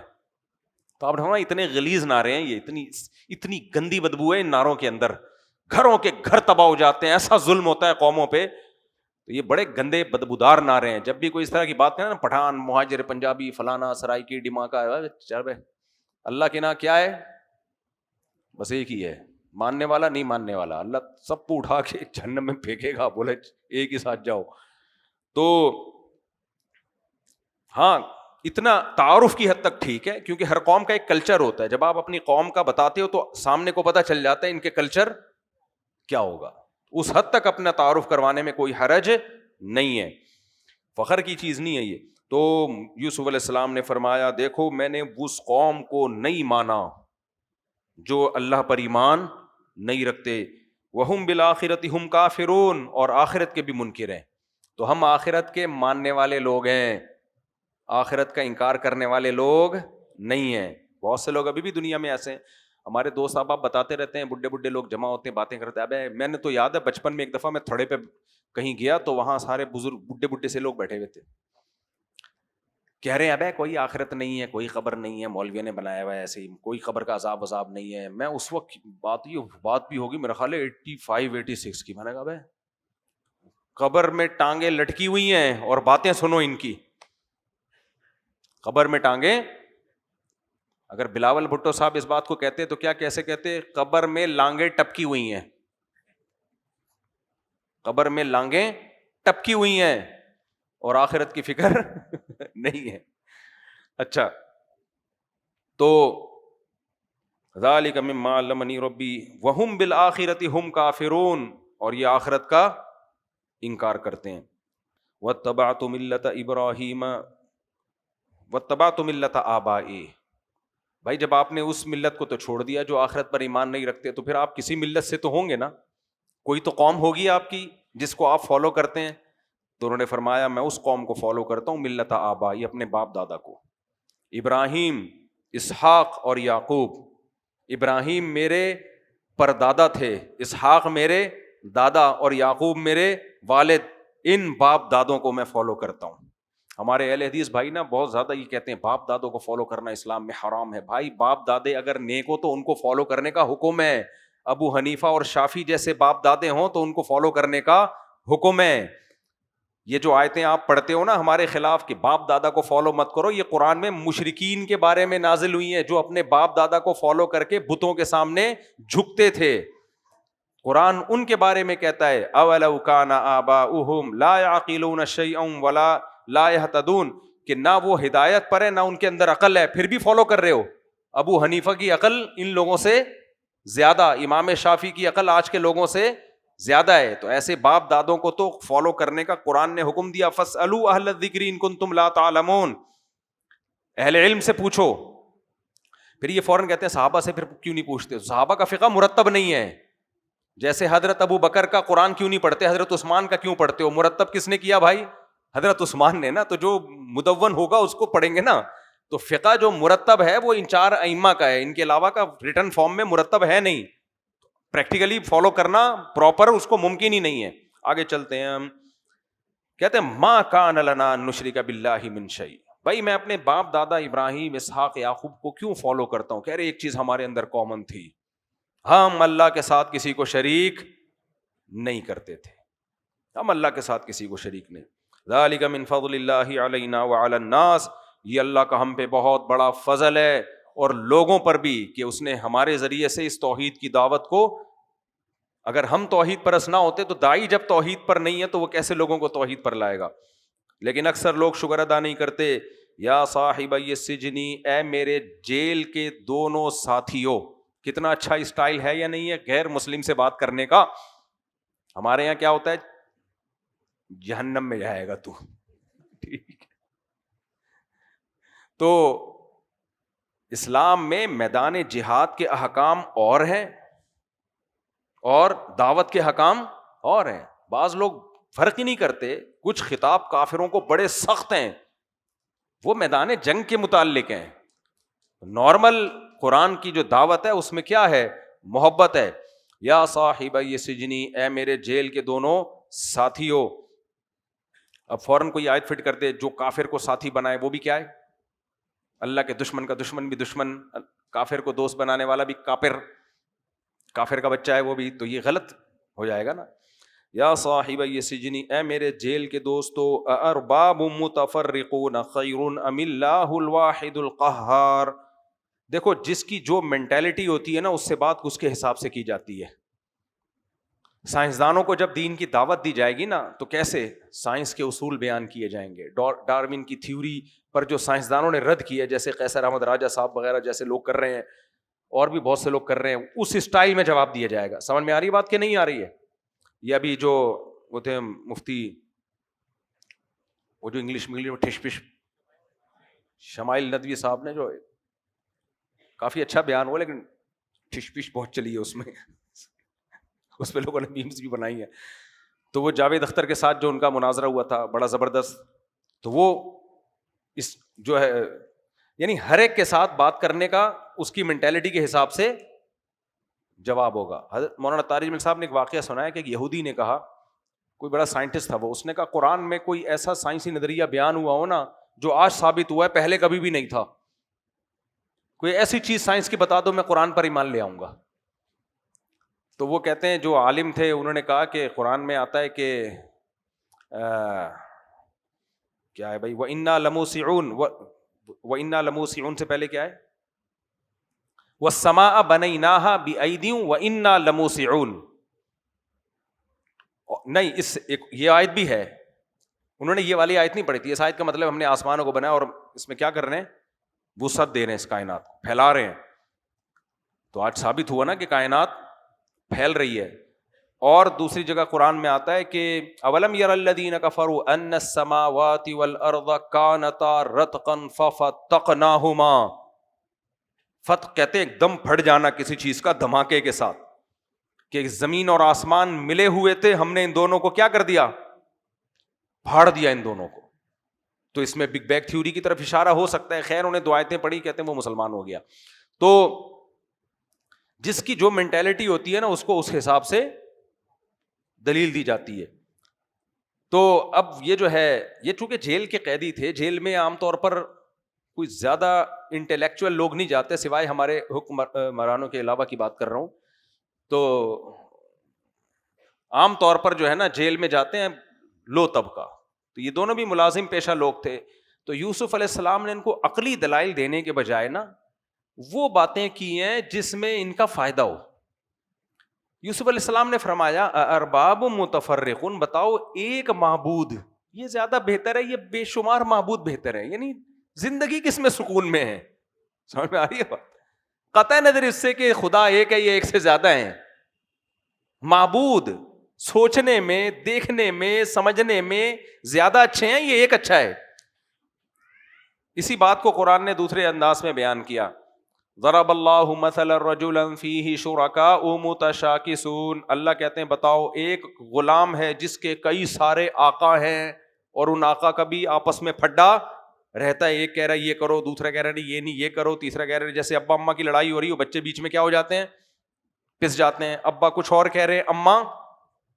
تو آپ نے اتنے غلیظ نعرے ہیں، یہ اتنی گندی بدبو ہے ان نعروں کے اندر، گھروں کے گھر تباہ ہو جاتے ہیں، ایسا ظلم ہوتا ہے قوموں پہ. تو یہ بڑے گندے بدبودار نعرے ہیں. جب بھی کوئی اس طرح کی بات کرے نا، پٹھان، مہاجر، پنجابی، فلانا، سرائکی، ڈماکا، اللہ کے نا کیا ہے؟ بس ایک ہی ہے، ماننے والا نہیں ماننے والا. اللہ سب کو اٹھا کے جہنم میں پھینکے گا، بولے ایک ہی ساتھ جاؤ. تو ہاں اتنا تعارف کی حد تک ٹھیک ہے، کیونکہ ہر قوم کا ایک کلچر ہوتا ہے. جب آپ اپنی قوم کا بتاتے ہو تو سامنے کو پتہ چل جاتا ہے ان کے کلچر کیا ہوگا. اس حد تک اپنا تعارف کروانے میں کوئی حرج نہیں ہے، فخر کی چیز نہیں ہے یہ. تو یوسف علیہ السلام نے فرمایا دیکھو میں نے اس قوم کو نہیں مانا جو اللہ پر ایمان نہیں رکھتے. وہم بالآخرۃ ہم کافرون، اور آخرت کے بھی منکر ہیں. تو ہم آخرت کے ماننے والے لوگ ہیں، آخرت کا انکار کرنے والے لوگ نہیں ہیں. بہت سے لوگ ابھی بھی دنیا میں ایسے ہیں. ہمارے دوست صاحب بتاتے رہتے ہیں، بڈھے لوگ جمع ہوتے ہیں، باتیں کرتے ہیں. ابے میں نے تو یاد ہے بچپن میں ایک دفعہ میں تھڑے پہ کہیں گیا تو وہاں سارے بزرگ بڈھے سے لوگ بیٹھے ہوئے تھے، کہہ رہے ہیں ابے کوئی آخرت نہیں ہے، کوئی قبر نہیں ہے، مولویوں نے بنایا ہوا ہے ایسے ہی، کوئی قبر کا عذاب نہیں ہے. میں اس وقت بات بھی ہوگی میرا خیال ہے 85 86 کی. میں نے کہا ابے قبر میں ٹانگیں لٹکی ہوئی ہیں اور باتیں سنو ان کی. قبر میں ٹانگیں، اگر بلاول بھٹو صاحب اس بات کو کہتے تو کیا کیسے کہتے؟ قبر میں لانگیں ٹپکی ہوئی ہیں، قبر میں لانگیں ٹپکی ہوئی ہیں اور آخرت کی فکر نہیں ہے. اچھا، تو ذالک مما علمنی ربی وہم بالآخرۃ ہم کافرون، اور یہ آخرت کا انکار کرتے ہیں. واتبعت ملت ابراہیم واتبعت ملت آبائی. بھائی جب آپ نے اس ملت کو تو چھوڑ دیا جو آخرت پر ایمان نہیں رکھتے، تو پھر آپ کسی ملت سے تو ہوں گے نا، کوئی تو قوم ہوگی آپ کی جس کو آپ فالو کرتے ہیں. تو انہوں نے فرمایا میں اس قوم کو فالو کرتا ہوں، ملت آبائی، اپنے باپ دادا کو. ابراہیم، اسحاق اور یعقوب. ابراہیم میرے پردادا تھے، اسحاق میرے دادا اور یعقوب میرے والد. ان باپ دادوں کو میں فالو کرتا ہوں. ہمارے اہل حدیث بھائی نا بہت زیادہ یہ کہتے ہیں باپ دادوں کو فالو کرنا اسلام میں حرام ہے. بھائی باپ دادے اگر نیک ہو تو ان کو فالو کرنے کا حکم ہے. ابو حنیفہ اور شافی جیسے باپ دادے ہوں تو ان کو فالو کرنے کا حکم ہے. یہ جو آیتیں آپ پڑھتے ہو نا ہمارے خلاف کہ باپ دادا کو فالو مت کرو، یہ قرآن میں مشرکین کے بارے میں نازل ہوئی ہیں جو اپنے باپ دادا کو فالو کر کے بتوں کے سامنے جھکتے تھے. قرآن ان کے بارے میں کہتا ہے اولو کان آباؤہم لا یعقلون شیئا ولا لا یہتدون، کہ نہ وہ ہدایت پر ہے نہ ان کے اندر عقل ہے، پھر بھی فالو کر رہے ہو. ابو حنیفہ کی عقل ان لوگوں سے زیادہ، امام شافعی کی عقل آج کے لوگوں سے زیادہ ہے. تو ایسے باپ دادوں کو تو فالو کرنے کا قرآن نے حکم دیا. فاسألوا اہل الذکر ان کنتم لا تعلمون، اہل علم سے پوچھو. پھر یہ فوراً کہتے ہیں صحابہ سے پھر کیوں نہیں پوچھتے؟ صحابہ کا فقہ مرتب نہیں ہے. جیسے حضرت ابو بکر کا قرآن کیوں نہیں پڑھتے، حضرت عثمان کا کیوں پڑھتے ہو؟ مرتب کس نے کیا بھائی؟ حضرت عثمان نے نا. تو جو مدون ہوگا اس کو پڑھیں گے نا. تو فقہ جو مرتب ہے وہ ان چار ائمہ کا ہے، ان کے علاوہ کا ریٹن فارم میں مرتب ہے نہیں. پریکٹیکلی فالو کرنا پراپر اس کو ممکن ہی نہیں ہے. آگے چلتے ہیں ہم. کہتے ہیں ما کان لنا نشرک باللہ من شیء. بھائی میں اپنے باپ دادا ابراہیم اسحاق یعقوب کو کیوں فالو کرتا ہوں؟ کہہ رہے ایک چیز ہمارے اندر کامن تھی، ہم اللہ کے ساتھ کسی کو شریک نہیں کرتے تھے. ہم اللہ کے ساتھ کسی کو شریک نہیں. ذالک من فضل اللہ علینا وعلی الناس، یہ اللہ کا ہم پہ بہت بڑا فضل ہے اور لوگوں پر بھی، کہ اس نے ہمارے ذریعے سے اس توحید کی دعوت کو، اگر ہم توحید پرست نہ ہوتے تو داعی جب توحید پر نہیں ہے تو وہ کیسے لوگوں کو توحید پر لائے گا. لیکن اکثر لوگ شکر ادا نہیں کرتے. یا صاحبی السجنی، اے میرے جیل کے دونوں ساتھیوں. کتنا اچھا اسٹائل ہے یا نہیں ہے غیر مسلم سے بات کرنے کا؟ ہمارے یہاں کیا ہوتا ہے، جہنم میں جائے گا تو. ٹھیک. تو اسلام میں میدان جہاد کے احکام اور ہیں اور دعوت کے حکام اور ہیں. بعض لوگ فرق ہی نہیں کرتے. کچھ خطاب کافروں کو بڑے سخت ہیں، وہ میدان جنگ کے متعلق ہیں. نارمل قرآن کی جو دعوت ہے اس میں کیا ہے؟ محبت ہے. یا صاحبی سجنی، اے میرے جیل کے دونوں ساتھیوں. اب فوراً کوئی آیت فٹ کر دے جو کافر کو ساتھی بنائے وہ بھی کیا ہے؟ اللہ کے دشمن کا دشمن بھی دشمن، کافر کو دوست بنانے والا بھی کافر، کافر کا بچہ ہے وہ بھی. تو یہ غلط ہو جائے گا نا. یا صاحبی سجنی، اے میرے جیل کے دوستو، ارباب متفرقون خیر ام اللہ الواحد القہار. دیکھو جس کی جو مینٹیلٹی ہوتی ہے نا اس سے بات اس کے حساب سے کی جاتی ہے. سائنسدانوں کو جب دین کی دعوت دی جائے گی نا تو کیسے سائنس کے اصول بیان کیے جائیں گے. ڈارون کی تھیوری پر جو سائنسدانوں نے رد کیا، جیسے قیصر احمد راجہ صاحب وغیرہ جیسے لوگ کر رہے ہیں اور بھی بہت سے لوگ کر رہے ہیں، اس اسٹائل میں جواب دیا جائے گا. سمجھ میں آ رہی بات کہ نہیں آ رہی ہے؟ یہ ابھی جو وہ تھے مفتی، وہ جو انگلش میں ٹھش پش شمائل ندوی صاحب نے جو کافی اچھا بیان ہوا، لیکن ٹھش پش بہت چلی ہے اس میں، اس پہ لوگوں نے میمز بھی بنائی ہیں. تو وہ جاوید اختر کے ساتھ جو ان کا مناظرہ ہوا تھا بڑا زبردست، تو وہ اس جو ہے یعنی ہر ایک کے ساتھ بات کرنے کا اس کی مینٹیلٹی کے حساب سے جواب ہوگا. حضرت مولانا طارق جمیل صاحب نے ایک واقعہ سنایا کہ ایک یہودی نے کہا، کوئی بڑا سائنٹسٹ تھا وہ، اس نے کہا قرآن میں کوئی ایسا سائنسی نظریہ بیان ہوا ہو نا جو آج ثابت ہوا ہے پہلے کبھی بھی نہیں تھا، کوئی ایسی چیز سائنس کی بتا دو میں قرآن پر ایمان لے آؤں گا. تو وہ کہتے ہیں جو عالم تھے انہوں نے کہا کہ قرآن میں آتا ہے کہ کیا ہے بھائی، وَإِنَّا لَمُوسِعُونَ، وَإِنَّا لَمُوسِعُونَ سے پہلے کیا ہے، وَالسَّمَاءَ بَنَيْنَاهَا بِأَيْدٍ وَإِنَّا لَمُوسِعُونَ. نہیں، اس یہ آیت بھی ہے، انہوں نے یہ والی آیت نہیں پڑھی تھی. اس آیت کا مطلب ہم نے آسمانوں کو بنایا اور اس میں کیا کر رہے ہیں، وسعت دے رہے ہیں، اس کائنات کو پھیلا رہے ہیں. تو آج ثابت ہوا نا کہ کائنات پھیل رہی ہے. اور دوسری جگہ قرآن میں آتا ہے کہ اولم یر الذین کفروا ان السماوات والارض کانتا رتقا ففتقناہما. فتق کہتے ہیں ایک دم پھٹ جانا کسی چیز کا دھماکے کے ساتھ، کہ زمین اور آسمان ملے ہوئے تھے، ہم نے ان دونوں کو کیا کر دیا، پھاڑ دیا ان دونوں کو. تو اس میں بگ بینگ تھیوری کی طرف اشارہ ہو سکتا ہے. خیر انہیں دو آیتیں پڑھی، کہتے ہیں وہ مسلمان ہو گیا. تو جس کی جو مینٹیلٹی ہوتی ہے نا اس کو اس حساب سے دلیل دی جاتی ہے. تو اب یہ جو ہے، یہ چونکہ جیل کے قیدی تھے، جیل میں عام طور پر کوئی زیادہ انٹلیکچوئل لوگ نہیں جاتے سوائے ہمارے حکمرانوں کے علاوہ کی بات کر رہا ہوں. تو عام طور پر جو ہے نا جیل میں جاتے ہیں لو طبقہ، تو یہ دونوں بھی ملازم پیشہ لوگ تھے. تو یوسف علیہ السلام نے ان کو عقلی دلائل دینے کے بجائے نا وہ باتیں کی ہیں جس میں ان کا فائدہ ہو. یوسف علیہ السلام نے فرمایا ارباب متفرقون، بتاؤ ایک معبود یہ زیادہ بہتر ہے، یہ بے شمار معبود بہتر ہے. یعنی زندگی کس میں سکون میں ہے؟ سمجھ میں آ رہی ہے بات؟ قطع نظر اس سے کہ خدا ایک ہے یا ایک سے زیادہ ہیں، معبود سوچنے میں، دیکھنے میں، سمجھنے میں زیادہ اچھے ہیں، یہ ایک اچھا ہے. اسی بات کو قرآن نے دوسرے انداز میں بیان کیا. ضرب اللہ مثلا رجلا فیہ شرکاء متشاکسون، اللہ کہتے ہیں بتاؤ ایک غلام ہے جس کے کئی سارے آقا ہیں اور ان آقا کا بھی آپس میں پھڈا رہتا ہے. ایک کہہ رہا ہے یہ کرو، دوسرا کہہ رہا ہے نہیں یہ نہیں یہ کرو، تیسرا کہہ رہا ہے جیسے ابا اماں کی لڑائی ہو رہی ہو، بچے بیچ میں کیا ہو جاتے ہیں؟ پس جاتے ہیں. ابا کچھ اور کہہ رہے ہیں، اماں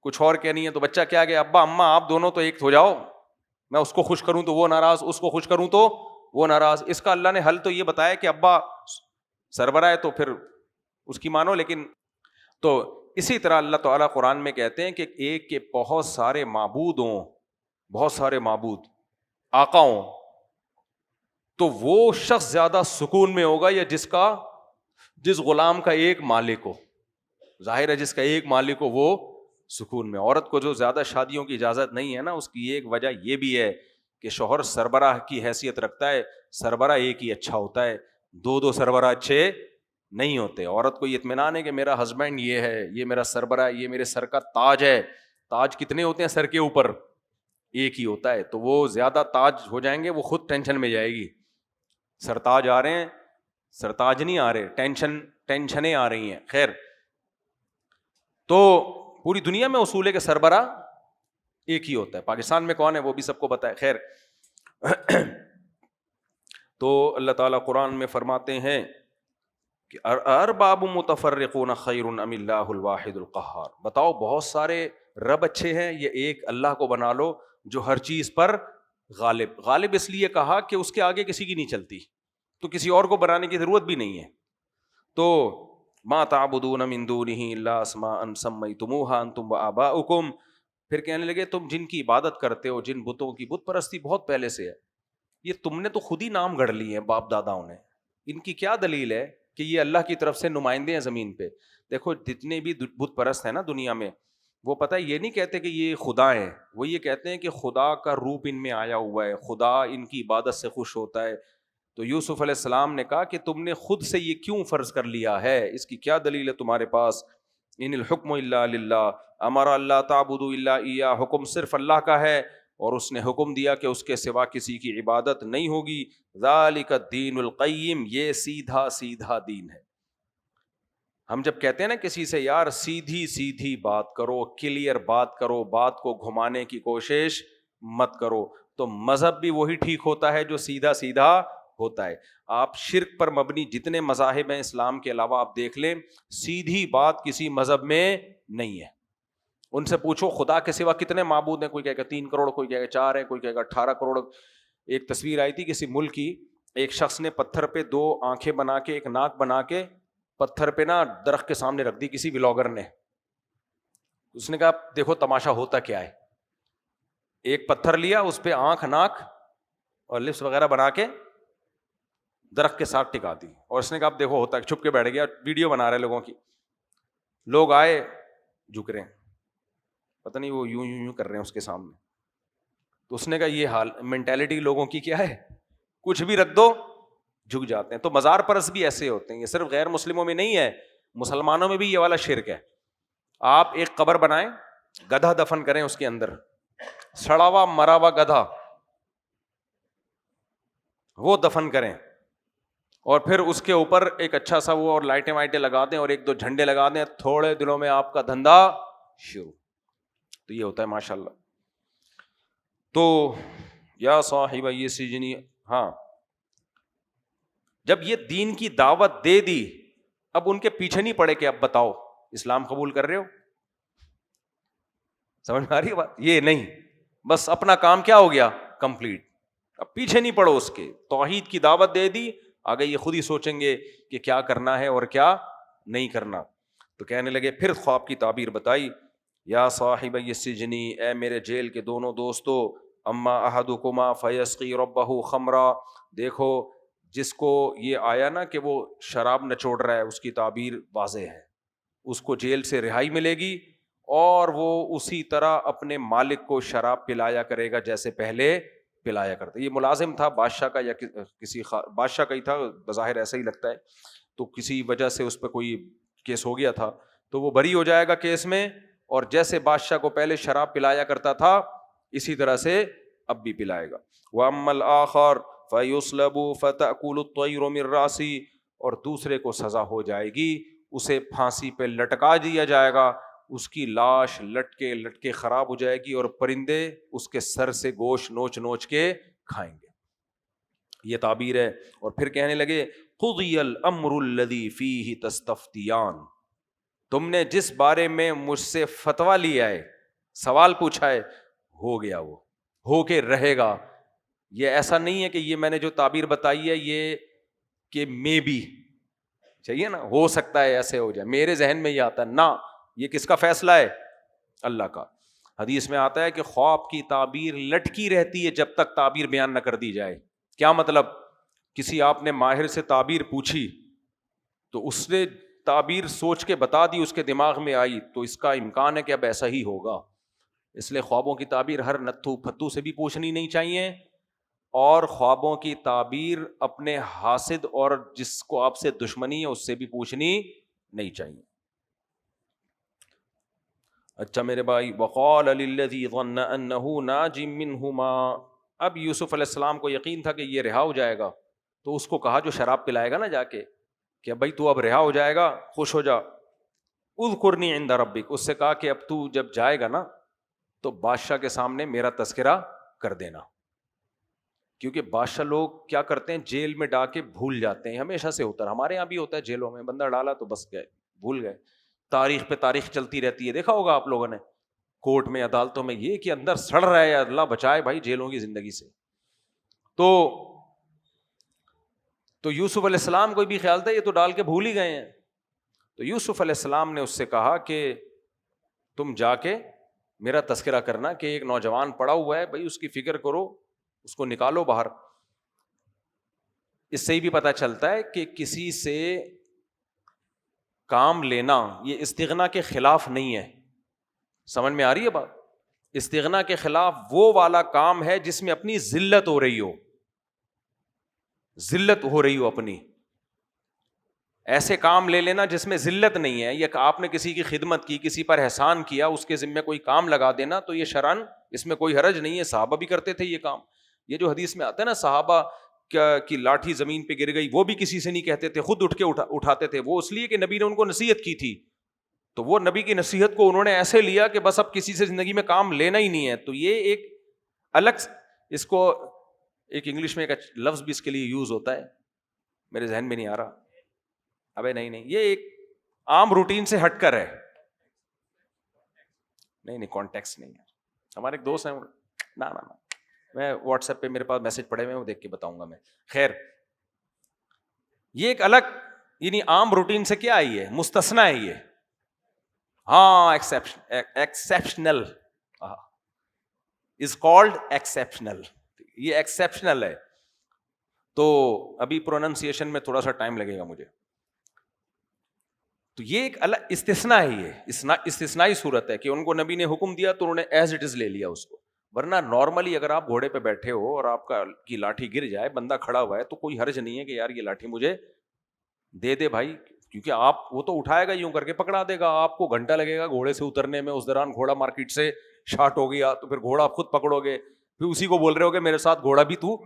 کچھ اور کہنی ہے، تو بچہ کیا کہ ابا اماں آپ دونوں تو ایک ہو جاؤ، میں اس کو خوش کروں تو وہ ناراض، اس کو خوش کروں تو وہ ناراض. اس کا اللہ نے حل تو یہ بتایا کہ ابا سربراہ ہے تو پھر اس کی مانو. لیکن تو اسی طرح اللہ تعالیٰ قرآن میں کہتے ہیں کہ ایک کے بہت سارے معبود ہوں، بہت سارے معبود آقا ہوں، تو وہ شخص زیادہ سکون میں ہوگا یا جس غلام کا ایک مالک ہو. ظاہر ہے جس کا ایک مالک ہو وہ سکون میں. عورت کو جو زیادہ شادیوں کی اجازت نہیں ہے نا، اس کی ایک وجہ یہ بھی ہے کہ شوہر سربراہ کی حیثیت رکھتا ہے، سربراہ ایک ہی اچھا ہوتا ہے، دو سربراہ اچھے نہیں ہوتے. عورت کو یہ اطمینان ہے کہ میرا ہسبینڈ یہ ہے، یہ میرا سربراہ، یہ میرے سر کا تاج ہے. تاج کتنے ہوتے ہیں سر کے اوپر؟ ایک ہی ہوتا ہے. تو وہ زیادہ تاج ہو جائیں گے، وہ خود ٹینشن میں جائے گی. سرتاج آ رہے ہیں، سرتاج نہیں آ رہے، ٹینشنیں آ رہی ہیں. خیر، تو پوری دنیا میں اصول ہے کہ سربراہ ایک ہی ہوتا ہے. پاکستان میں کون ہے وہ بھی سب کو پتا ہے. خیر، تو اللہ تعالیٰ قرآن میں فرماتے ہیں کہ ارباب متفرقون خیر ام اللہ الواحد القہار، بتاؤ بہت سارے رب اچھے ہیں یا ایک اللہ کو بنا لو جو ہر چیز پر غالب اس لیے کہا کہ اس کے آگے کسی کی نہیں چلتی، تو کسی اور کو بنانے کی ضرورت بھی نہیں ہے. تو ما تعبدون من دونہ الا اسماء سمیتموها انتم وآباؤکم، پھر کہنے لگے تم جن کی عبادت کرتے ہو، جن بتوں کی، بت پرستی بہت پہلے سے ہے، یہ تم نے تو خود ہی نام گڑھ لیے ہیں باپ داداؤں نے. ان کی کیا دلیل ہے کہ یہ اللہ کی طرف سے نمائندے ہیں زمین پہ؟ دیکھو جتنے بھی بت پرست ہیں نا دنیا میں، وہ پتہ یہ نہیں کہتے کہ یہ خدا ہیں، وہ یہ کہتے ہیں کہ خدا کا روپ ان میں آیا ہوا ہے، خدا ان کی عبادت سے خوش ہوتا ہے. تو یوسف علیہ السلام نے کہا کہ تم نے خود سے یہ کیوں فرض کر لیا ہے؟ اس کی کیا دلیل ہے تمہارے پاس؟ ان الحکم الا للہ امر اللہ تعبدوا الا ایہ، حکم صرف اللہ کا ہے اور اس نے حکم دیا کہ اس کے سوا کسی کی عبادت نہیں ہوگی. ذالک الدین القیم، یہ سیدھا سیدھا دین ہے. ہم جب کہتے ہیں نا کسی سے یار سیدھی بات کرو، کلیئر بات کرو، بات کو گھمانے کی کوشش مت کرو، تو مذہب بھی وہی ٹھیک ہوتا ہے جو سیدھا ہوتا ہے. آپ شرک پر مبنی جتنے مذاہب ہیں اسلام کے علاوہ آپ دیکھ لیں، سیدھی بات کسی مذہب میں نہیں ہے. ان سے پوچھو خدا کے سوا کتنے معبود ہیں، کوئی کہے گا 3 کروڑ، کوئی کہے گا 4 ہے، کوئی کہے گا 18 کروڑ. ایک تصویر آئی تھی کسی ملک کی، ایک شخص نے پتھر پہ 2 آنکھیں بنا کے، ایک ناک بنا کے پتھر پہ نا درخت کے سامنے رکھ دی کسی ولاگر نے. اس نے کہا دیکھو تماشا ہوتا کیا ہے. ایک پتھر لیا، اس پہ آنکھ، ناک اور لپس وغیرہ بنا کے درخت کے ساتھ ٹکا دی، اور اس نے کہا اب دیکھو ہوتا ہے. چھپ کے بیٹھ گیا، ویڈیو بنا رہے لوگوں کی. لوگ آئے، جھک رہے ہیں، پتہ نہیں وہ یوں کر رہے ہیں اس کے سامنے. تو اس نے کہا یہ حال مینٹیلٹی لوگوں کی کیا ہے، کچھ بھی رکھ دو جھک جاتے ہیں. تو مزار پرست بھی ایسے ہوتے ہیں. یہ صرف غیر مسلموں میں نہیں ہے، مسلمانوں میں بھی یہ والا شرک ہے. آپ ایک قبر بنائیں، گدھا دفن کریں اس کے اندر، سڑا ہوا مرا ہوا گدھا وہ دفن کریں، اور پھر اس کے اوپر ایک اچھا سا وہ اور لائٹیں وائٹیں لگا دیں اور 1-2 جھنڈے لگا دیں، تھوڑے دنوں میں آپ کا دھندا شروع. تو یہ ہوتا ہے ماشاءاللہ. تو یا صاحب یہ سجنی، ہاں جب یہ دین کی دعوت دے دی، اب ان کے پیچھے نہیں پڑے کہ اب بتاؤ اسلام قبول کر رہے ہو. سمجھ میں آ رہی ہے بات؟ یہ نہیں، بس اپنا کام کیا ہو گیا کمپلیٹ. اب پیچھے نہیں پڑو اس کے. توحید کی دعوت دے دی، آگے یہ خود ہی سوچیں گے کہ کیا کرنا ہے اور کیا نہیں کرنا. تو کہنے لگے، پھر خواب کی تعبیر بتائی، یا صاحب السجن، اے میرے جیل کے دونوں دوستو، اما احدکما فیسقی ربہ خمرا، دیکھو جس کو یہ آیا نا کہ وہ شراب نچوڑ رہا ہے، اس کی تعبیر واضح ہے، اس کو جیل سے رہائی ملے گی اور وہ اسی طرح اپنے مالک کو شراب پلایا کرے گا جیسے پہلے پلایا کرتا. یہ ملازم تھا بادشاہ کا یا کسی بادشاہ کا ہی تھا، بظاہر ایسا ہی لگتا ہے، تو کسی وجہ سے اس پہ کوئی کیس ہو گیا تھا تو وہ بری ہو جائے گا کیس میں، اور جیسے بادشاہ کو پہلے شراب پلایا کرتا تھا اسی طرح سے اب بھی پلائے گا. وَأَمَّا الْآخَرُ فَيُصْلَبُ فَتَأْكُلُ الطَّيْرُ مِنْ رَأْسِهِ، اور دوسرے کو سزا ہو جائے گی، اسے پھانسی پہ لٹکا دیا جائے گا، اس کی لاش لٹکے لٹکے خراب ہو جائے گی اور پرندے اس کے سر سے گوشت نوچ نوچ کے کھائیں گے. یہ تعبیر ہے. اور پھر کہنے لگے قُضِيَ الْأَمْرُ الَّذِي فِيهِ تَسْتَفْتِيَانِ، تم نے جس بارے میں مجھ سے فتویٰ لیا ہے، سوال پوچھا ہے، ہو گیا، وہ ہو کے رہے گا. یہ ایسا نہیں ہے کہ یہ میں نے جو تعبیر بتائی ہے یہ کہ مے بی چاہیے نا، ہو سکتا ہے ایسے ہو جائے، میرے ذہن میں یہ آتا ہے، نہ، یہ کس کا فیصلہ ہے؟ اللہ کا. حدیث میں آتا ہے کہ خواب کی تعبیر لٹکی رہتی ہے جب تک تعبیر بیان نہ کر دی جائے. کیا مطلب؟ کسی آپ نے ماہر سے تعبیر پوچھی تو اس نے تعبیر سوچ کے بتا دی، اس کے دماغ میں آئی، تو اس کا امکان ہے کہ اب ایسا ہی ہوگا. اس لیے خوابوں کی تعبیر ہر نتھو پھتو سے بھی پوچھنی نہیں چاہیے، اور خوابوں کی تعبیر اپنے حاسد اور جس کو آپ سے دشمنی ہے اس سے بھی پوچھنی نہیں چاہیے. اچھا میرے بھائی، وقال للذی ظن انہ ناج منہما، اب یوسف علیہ السلام کو یقین تھا کہ یہ رہا ہو جائے گا، تو اس کو کہا جو شراب پلائے گا نا جا کے کہ بھائی تو اب رہا ہو جائے گا، خوش ہو جا. اذکرنی عند ربک، اس سے کہا کہ اب تو جب جائے گا نا تو بادشاہ کے سامنے میرا تذکرہ کر دینا. کیونکہ بادشاہ لوگ کیا کرتے ہیں، جیل میں ڈال کے بھول جاتے ہیں، ہمیشہ سے ہوتا ہے، ہمارے یہاں بھی ہوتا ہے، جیلوں میں بندہ ڈالا تو بس گئے، بھول گئے. تاریخ پہ تاریخ چلتی رہتی ہے، دیکھا ہوگا آپ لوگوں نے کورٹ میں عدالتوں میں، یہ کہ اندر سڑ رہا ہے، اللہ بچائے بھائی جیلوں کی زندگی سے. تو یوسف علیہ السلام کو بھی خیال تھا یہ تو ڈال کے بھول ہی گئے ہیں. تو یوسف علیہ السلام نے اس سے کہا کہ تم جا کے میرا تذکرہ کرنا کہ ایک نوجوان پڑا ہوا ہے بھائی، اس کی فکر کرو، اس کو نکالو باہر. اس سے ہی بھی پتہ چلتا ہے کہ کسی سے کام لینا یہ استغنا کے خلاف نہیں ہے. سمجھ میں آ رہی ہے بات؟ استغنا کے خلاف وہ والا کام ہے جس میں اپنی ذلت ہو رہی ہو، ذلت ہو رہی ہو اپنی. ایسے کام لے لینا جس میں ذلت نہیں ہے، یا کہ آپ نے کسی کی خدمت کی، کسی پر احسان کیا، اس کے ذمہ کوئی کام لگا دینا، تو یہ شرعاً اس میں کوئی حرج نہیں ہے. صحابہ بھی کرتے تھے یہ کام. یہ جو حدیث میں آتا ہے نا صحابہ کی لاٹھی زمین پہ گر گئی، وہ بھی کسی سے نہیں کہتے تھے، خود اٹھ کے اٹھاتے تھے. وہ اس لیے کہ نبی نے ان کو نصیحت کی تھی، تو وہ نبی کی نصیحت کو انہوں نے ایسے لیا کہ بس اب کسی سے زندگی میں کام لینا ہی نہیں ہے. تو یہ ایک الگ، اس کو ایک انگلش میں ایک لفظ بھی اس کے لیے یوز ہوتا ہے، میرے ذہن میں نہیں آ رہا. ابے نہیں، یہ ایک عام روٹین سے ہٹ کر ہے. نہیں کانٹیکس نہیں ہے. ہمارے ایک دوست ہیں، نہ میں واٹس ایپ پہ میرے پاس میسج پڑے ہوئے ہیں، وہ دیکھ کے بتاؤں گا میں. خیر، یہ ایک الگ، یعنی عام روٹین سے کیا ہے، یہ مستثنا ہے. یہ ہاں ایکسیپشنل از کالڈ ایکسیپشنل، یہ ایکسیپشنل ہے. تو ابھی پروننسیشن میں تھوڑا سا ٹائم لگے گا مجھے. تو یہ ایک الگ استثناء ہے، یہ استثنائی صورت ہے کہ ان کو نبی نے حکم دیا تو انہوں نے ایز اٹ از لے لیا اس کو. ورنہ نارملی اگر آپ گھوڑے پہ بیٹھے ہو اور آپ کی لاٹھی گر جائے، بندہ کھڑا ہوا ہے، تو کوئی حرج نہیں ہے کہ یار یہ لاٹھی مجھے دے دے بھائی، کیونکہ آپ وہ تو اٹھائے گا یوں کر کے پکڑا دے گا، آپ کو گھنٹہ لگے گا گھوڑے سے اترنے میں. اس دوران گھوڑا مارکیٹ سے شارٹ ہو گیا تو پھر گھوڑا آپ خود پکڑو گے، پھر اسی کو بول رہے ہو کہ میرے ساتھ گھوڑا بھی تو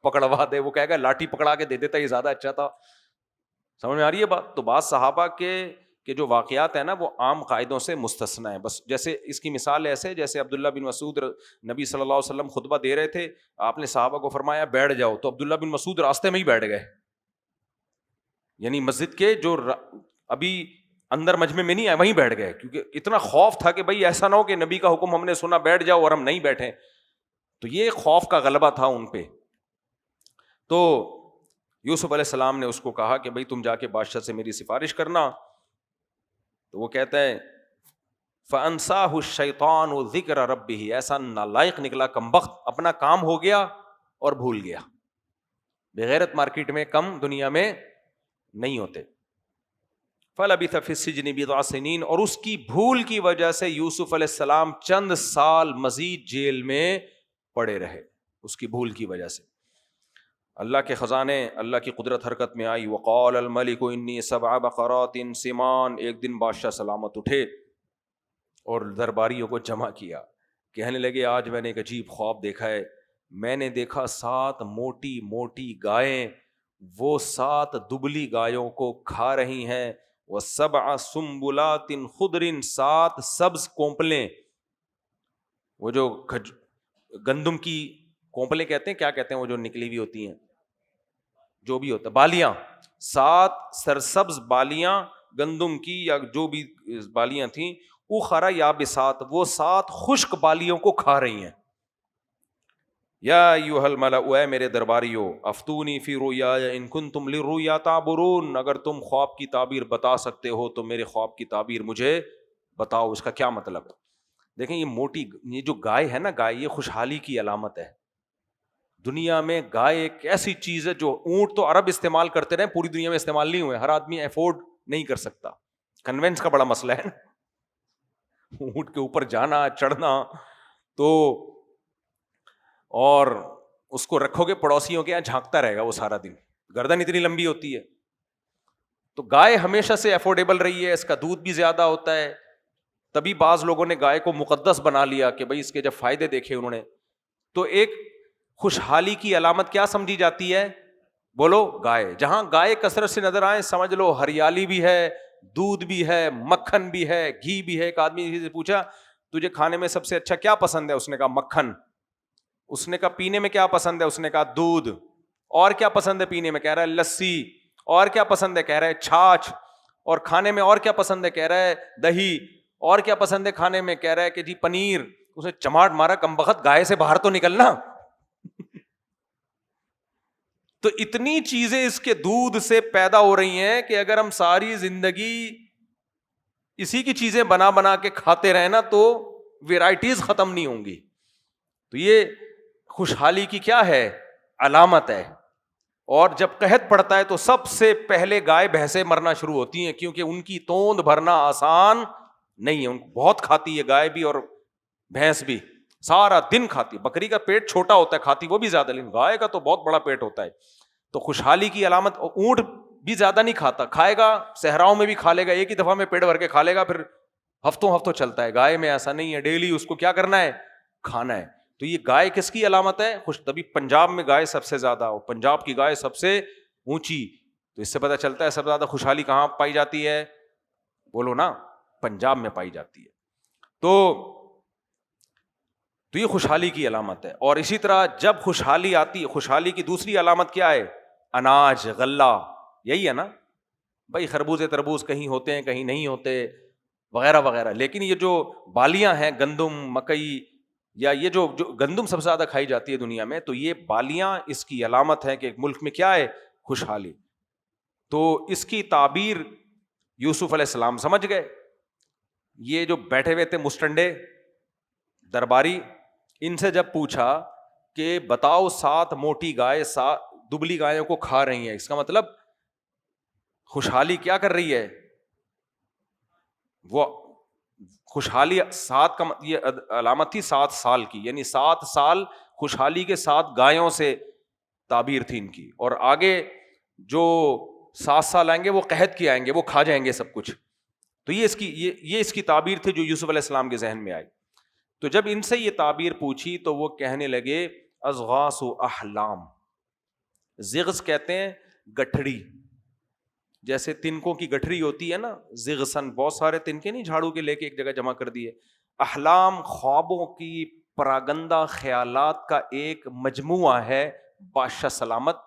پکڑوا دے. وہ کہے گا لاٹھی پکڑا کے دے دیتا یہ زیادہ اچھا تھا. سمجھ میں آ رہی ہے بات؟ تو بعض صحابہ کے جو واقعات ہیں نا وہ عام قاعدوں سے مستثنا ہے. بس جیسے اس کی مثال ایسے، جیسے عبداللہ بن مسعود، نبی صلی اللہ علیہ وسلم خطبہ دے رہے تھے، آپ نے صحابہ کو فرمایا بیٹھ جاؤ، تو عبداللہ بن مسعود راستے میں ہی بیٹھ گئے. یعنی مسجد کے جو ابھی اندر مجمع میں نہیں آئے وہیں بیٹھ گئے، کیونکہ اتنا خوف تھا کہ بھائی ایسا نہ ہو کہ نبی کا حکم ہم نے سنا بیٹھ جاؤ اور ہم نہیں بیٹھے. تو یہ خوف کا غلبہ تھا ان پہ. تو یوسف علیہ السلام نے اس کو کہا کہ بھائی تم جا کے بادشاہ سے میری سفارش کرنا. تو وہ کہتا ہے فَأَنْسَاهُ الشَّيْطَانُ ذِكْرَ رَبِّهِ، ایسا نالائق نکلا، کمبخت، اپنا کام ہو گیا اور بھول گیا. بغیرت مارکیٹ میں کم دنیا میں نہیں ہوتے. فَلَبِثَ فِي السِّجْنِ بِضْعَ سِنِينَ، اور اس کی بھول کی وجہ سے یوسف علیہ السلام چند سال مزید جیل میں پڑے رہے، اس کی بھول کی وجہ سے. اللہ کے خزانے، اللہ کی قدرت حرکت میں آئی. وقال الملک انی 7 بقرات سمان، ایک دن بادشاہ سلامت اٹھے اور درباریوں کو جمع کیا، کہنے لگے آج میں نے ایک عجیب خواب دیکھا ہے. میں نے دیکھا 7 موٹی موٹی گائیں وہ 7 دبلی گایوں کو کھا رہی ہیں. وَسَبْعَ سُنبُلَاتٍ خُضْرٍ، 7 سبز کونپلیں، وہ جو گندم کی کونپلیں کہتے ہیں، کیا کہتے ہیں وہ جو نکلی ہوئی ہوتی ہیں، جو بھی ہوتا ہے، بالیاں، 7 سرسبز بالیاں گندم کی یا جو بھی بالیاں تھیں. اُخَرَ یابسات، وہ 7 خشک بالیوں کو کھا رہی ہیں. یا ایھا الملأ، اے میرے درباریو، افتونی فی رؤیایا ان کنتم للرؤیا تعبرون، اگر تم خواب کی تعبیر بتا سکتے ہو تو میرے خواب کی تعبیر مجھے بتاؤ، اس کا کیا مطلب ہے. دیکھیں یہ جو گائے ہے نا، گائے یہ خوشحالی کی علامت ہے. دنیا میں گائے ایک ایسی چیز ہے جو اونٹ تو عرب استعمال کرتے رہے، پوری دنیا میں استعمال نہیں ہوئے، ہر آدمی افورڈ نہیں کر سکتا، کنوینس کا بڑا مسئلہ ہے نا، اونٹ کے اوپر جانا چڑھنا. تو اور اس کو رکھو گے پڑوسیوں کے یہاں، جھانکتا رہے گا وہ سارا دن، گردن اتنی لمبی ہوتی ہے. تو گائے ہمیشہ سے افورڈیبل رہی ہے، اس کا دودھ بھی زیادہ ہوتا ہے. تبھی بعض لوگوں نے گائے کو مقدس بنا لیا کہ بھائی اس کے جب فائدے دیکھے انہوں نے. تو ایک خوشحالی کی علامت کیا سمجھی جاتی ہے؟ بولو گائے. جہاں گائے کثرت سے نظر آئے سمجھ لو ہریالی بھی ہے، دودھ بھی ہے، مکھن بھی ہے، گھی بھی ہے. ایک آدمی سے پوچھا تجھے کھانے میں سب سے اچھا کیا پسند ہے؟ اس نے کہا مکھن. اس نے کہا پینے میں کیا پسند ہے؟ اس نے کہا دودھ. اور کیا پسند ہے پینے میں؟ کہہ رہا ہے لسی. اور کیا پسند ہے؟ کہہ رہا ہے چھاچھ. اور کھانے میں اور کیا پسند ہے؟ کہہ رہا ہے دہی. اور کیا پسند ہے کھانے میں؟ کہہ رہا ہے کہ جی پنیر. اسے چماٹ مارا، کمبخت گائے سے باہر تو نکلنا. تو اتنی چیزیں اس کے دودھ سے پیدا ہو رہی ہیں کہ اگر ہم ساری زندگی اسی کی چیزیں بنا بنا کے کھاتے رہے نا تو ویرائٹیز ختم نہیں ہوں گی. تو یہ خوشحالی کی کیا ہے؟ علامت ہے. اور جب قحط پڑتا ہے تو سب سے پہلے گائے بھینسیں مرنا شروع ہوتی ہیں، کیونکہ ان کی توند بھرنا آسان نہیں ہے. ان کو بہت کھاتی ہے گائے بھی اور بھینس بھی، سارا دن کھاتی. بکری کا پیٹ چھوٹا ہوتا ہے، کھاتی وہ بھی زیادہ، لیکن گائے کا تو بہت بڑا پیٹ ہوتا ہے. تو خوشحالی کی علامت. اونٹ بھی زیادہ نہیں کھاتا، کھائے گا صحراؤں میں بھی کھا لے گا، ایک ہی دفعہ میں پیٹ بھر کے کھا لے گا، پھر ہفتوں چلتا ہے. گائے میں ایسا نہیں ہے، ڈیلی اس کو کیا کرنا ہے؟ کھانا ہے. تو یہ گائے کس کی علامت ہے؟ تبھی پنجاب میں گائے سب سے زیادہ، اور پنجاب کی گائے سب سے اونچی. تو اس سے پتہ چلتا ہے سب سے زیادہ خوشحالی کہاں پائی جاتی ہے؟ بولو نا، پنجاب میں پائی جاتی ہے. تو یہ خوشحالی کی علامت ہے. اور اسی طرح جب خوشحالی آتی ہے، خوشحالی کی دوسری علامت کیا ہے؟ اناج، غلہ. یہی ہے نا بھائی، خربوز تربوز کہیں ہوتے ہیں کہیں نہیں ہوتے وغیرہ وغیرہ. لیکن یہ جو بالیاں ہیں، گندم، مکئی، یا یہ جو گندم سب سے زیادہ کھائی جاتی ہے دنیا میں، تو یہ بالیاں اس کی علامت ہے کہ ایک ملک میں کیا ہے؟ خوشحالی. تو اس کی تعبیر یوسف علیہ السلام سمجھ گئے. یہ جو بیٹھے ہوئے تھے مسٹنڈے درباری، ان سے جب پوچھا کہ بتاؤ 7 موٹی گائے 7 دبلی گایوں کو کھا رہی ہیں، اس کا مطلب خوشحالی کیا کر رہی ہے؟ وہ خوشحالی 7 کا یہ علامت تھی 7 سال کی، یعنی 7 سال خوشحالی کے 7 گایوں سے تعبیر تھی ان کی. اور آگے جو 7 سال آئیں گے وہ قحط کے آئیں گے، وہ کھا جائیں گے سب کچھ. تو یہ اس کی تعبیر تھی جو یوسف علیہ السلام کے ذہن میں آئی. تو جب ان سے یہ تعبیر پوچھی تو وہ کہنے لگے اضغاث احلام. زغز کہتے ہیں گٹھڑی، جیسے تنکوں کی گٹھڑی ہوتی ہے نا، زغسن، بہت سارے تنکے نہیں جھاڑو کے لے کے ایک جگہ جمع کر دیے. احلام خوابوں کی پراگندہ خیالات کا ایک مجموعہ ہے بادشاہ سلامت.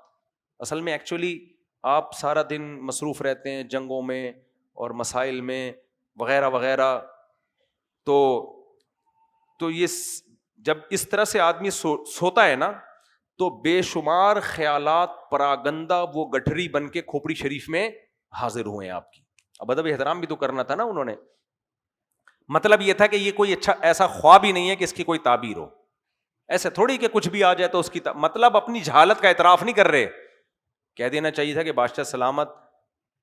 اصل میں ایکچولی آپ سارا دن مصروف رہتے ہیں جنگوں میں اور مسائل میں وغیرہ وغیرہ. تو یہ جب اس طرح سے آدمی سوتا ہے نا تو بے شمار خیالات پراگندہ وہ گٹھری بن کے کھوپڑی شریف میں حاضر ہوئے ہیں آپ کی. اب ادب احترام بھی تو کرنا تھا نا انہوں نے. مطلب یہ تھا کہ یہ کوئی اچھا ایسا خواب ہی نہیں ہے کہ اس کی کوئی تعبیر ہو. ایسے تھوڑی کہ کچھ بھی آ جائے تو اس کی مطلب اپنی جہالت کا اعتراف نہیں کر رہے. کہہ دینا چاہیے تھا کہ بادشاہ سلامت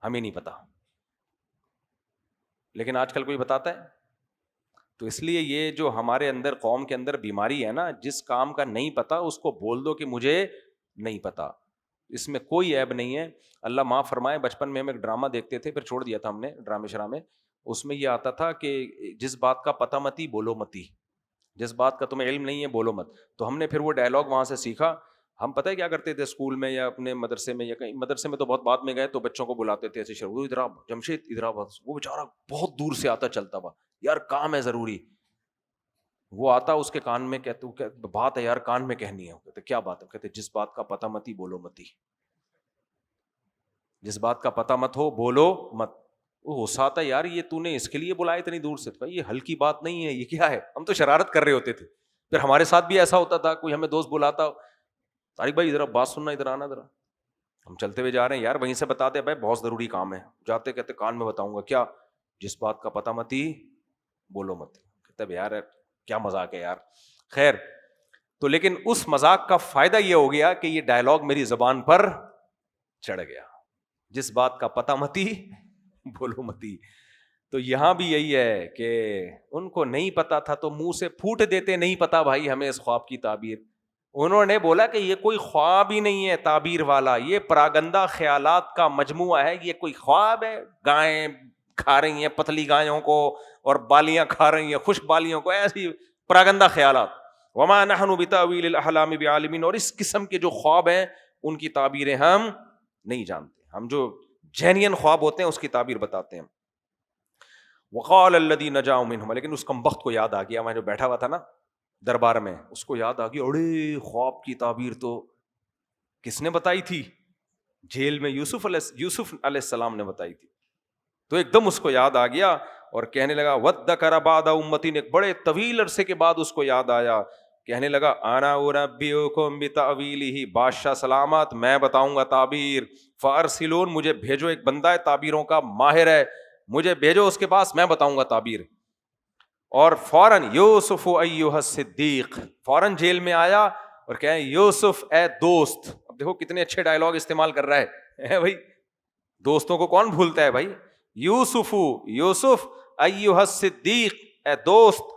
ہمیں نہیں پتا, لیکن آج کل کوئی بتاتا ہے؟ تو اس لیے یہ جو ہمارے اندر قوم کے اندر بیماری ہے نا, جس کام کا نہیں پتا اس کو بول دو کہ مجھے نہیں پتا, اس میں کوئی عیب نہیں ہے. اللہ معاف فرمائے, بچپن میں ہم ایک ڈرامہ دیکھتے تھے, پھر چھوڑ دیا تھا ہم نے ڈرامے شرامے. اس میں یہ آتا تھا کہ جس بات کا پتہ متی بولو متی, جس بات کا تمہیں علم نہیں ہے بولو مت. تو ہم نے پھر وہ ڈائلاگ وہاں سے سیکھا. ہم پتہ ہے کیا کرتے تھے اسکول میں یا اپنے مدرسے میں, یا کہیں مدرسے میں تو بہت بعد میں گئے, تو بچوں کو بلاتے تھے ایسے شروع, ادھر جمشید ادھر, وہ بیچارہ بہت دور سے آتا چلتا ہوا, یار کام ہے ضروری. وہ آتا اس کے کان میں, کہتے بات ہے یار کان میں کہنی ہے. کہتے کیا بات ہے؟ کہتے جس بات کا پتہ متی بولو متی, جس بات کا پتہ مت ہو بولو مت. وہ غصہ آتا ہے, یار یہ تو نے اس کے لیے بلایا اتنی دور سے, یہ ہلکی بات نہیں ہے, یہ کیا ہے؟ ہم تو شرارت کر رہے ہوتے تھے. پھر ہمارے ساتھ بھی ایسا ہوتا تھا, کوئی ہمیں دوست بلاتا, طارق بھائی ادھر بات سننا, ادھر آنا ذرا. ہم چلتے ہوئے جا رہے ہیں, یار وہیں سے بتا دے بھائی بہت ضروری کام ہے. جاتے کہتے کان میں بتاؤں گا. کیا؟ جس بات کا پتہ مت ہی بولو مت. کہتے یار کیا مذاق ہے یار. خیر, تو لیکن اس مذاق کا فائدہ یہ ہو گیا کہ یہ ڈائلاگ میری زبان پر چڑھ گیا, جس بات کا پتہ متی بولو متی. تو یہاں بھی یہی ہے کہ ان کو نہیں پتا تھا تو منہ سے پھوٹ دیتے, نہیں پتا بھائی ہمیں اس خواب کی تعبیر. انہوں نے بولا کہ یہ کوئی خواب ہی نہیں ہے تعبیر والا, یہ پراگندہ خیالات کا مجموعہ ہے, یہ کوئی خواب ہے. گائیں کھا رہی ہیں پتلی گایوں کو, اور بالیاں کھا رہی ہیں خشک بالیوں کو, ایسی پراگندہ خیالات. وما نحن بتاویل الاحلام بعالمین, اور اس قسم کے جو خواب ہیں ان کی تعبیریں ہم نہیں جانتے. ہم جو جینین خواب ہوتے ہیں اس کی تعبیر بتاتے ہیں. وقال الذی نجا منہم, لیکن اس کمبخت کو یاد آ گیا, میں جو بیٹھا ہوا تھا نا دربار میں, اس کو یاد آ گیا, اڑے خواب کی تعبیر تو کس نے بتائی تھی؟ جیل میں یوسف علیہ السلام نے بتائی تھی. تو ایک دم اس کو یاد آ گیا اور کہنے لگا وذکر بعد امتین, ایک بڑے طویل عرصے کے بعد اس کو یاد آیا, کہنے لگا انا انبئکم بتاویلہ, بادشاہ سلامت میں بتاؤں گا تعبیر. فارسلون, مجھے بھیجو, ایک بندہ ہے تعبیروں کا ماہر ہے, مجھے بھیجو اس کے پاس, میں بتاؤں گا تعبیر. اور فوراً یوسف ایھا الصدیق, فوراً جیل میں آیا اور کہیں یوسف اے دوست. اب دیکھو کتنے اچھے ڈائلاگ استعمال کر رہا ہے بھائی, دوستوں کو کون بھولتا ہے بھائی. یوسف ایھا الصدیق, اے دوست,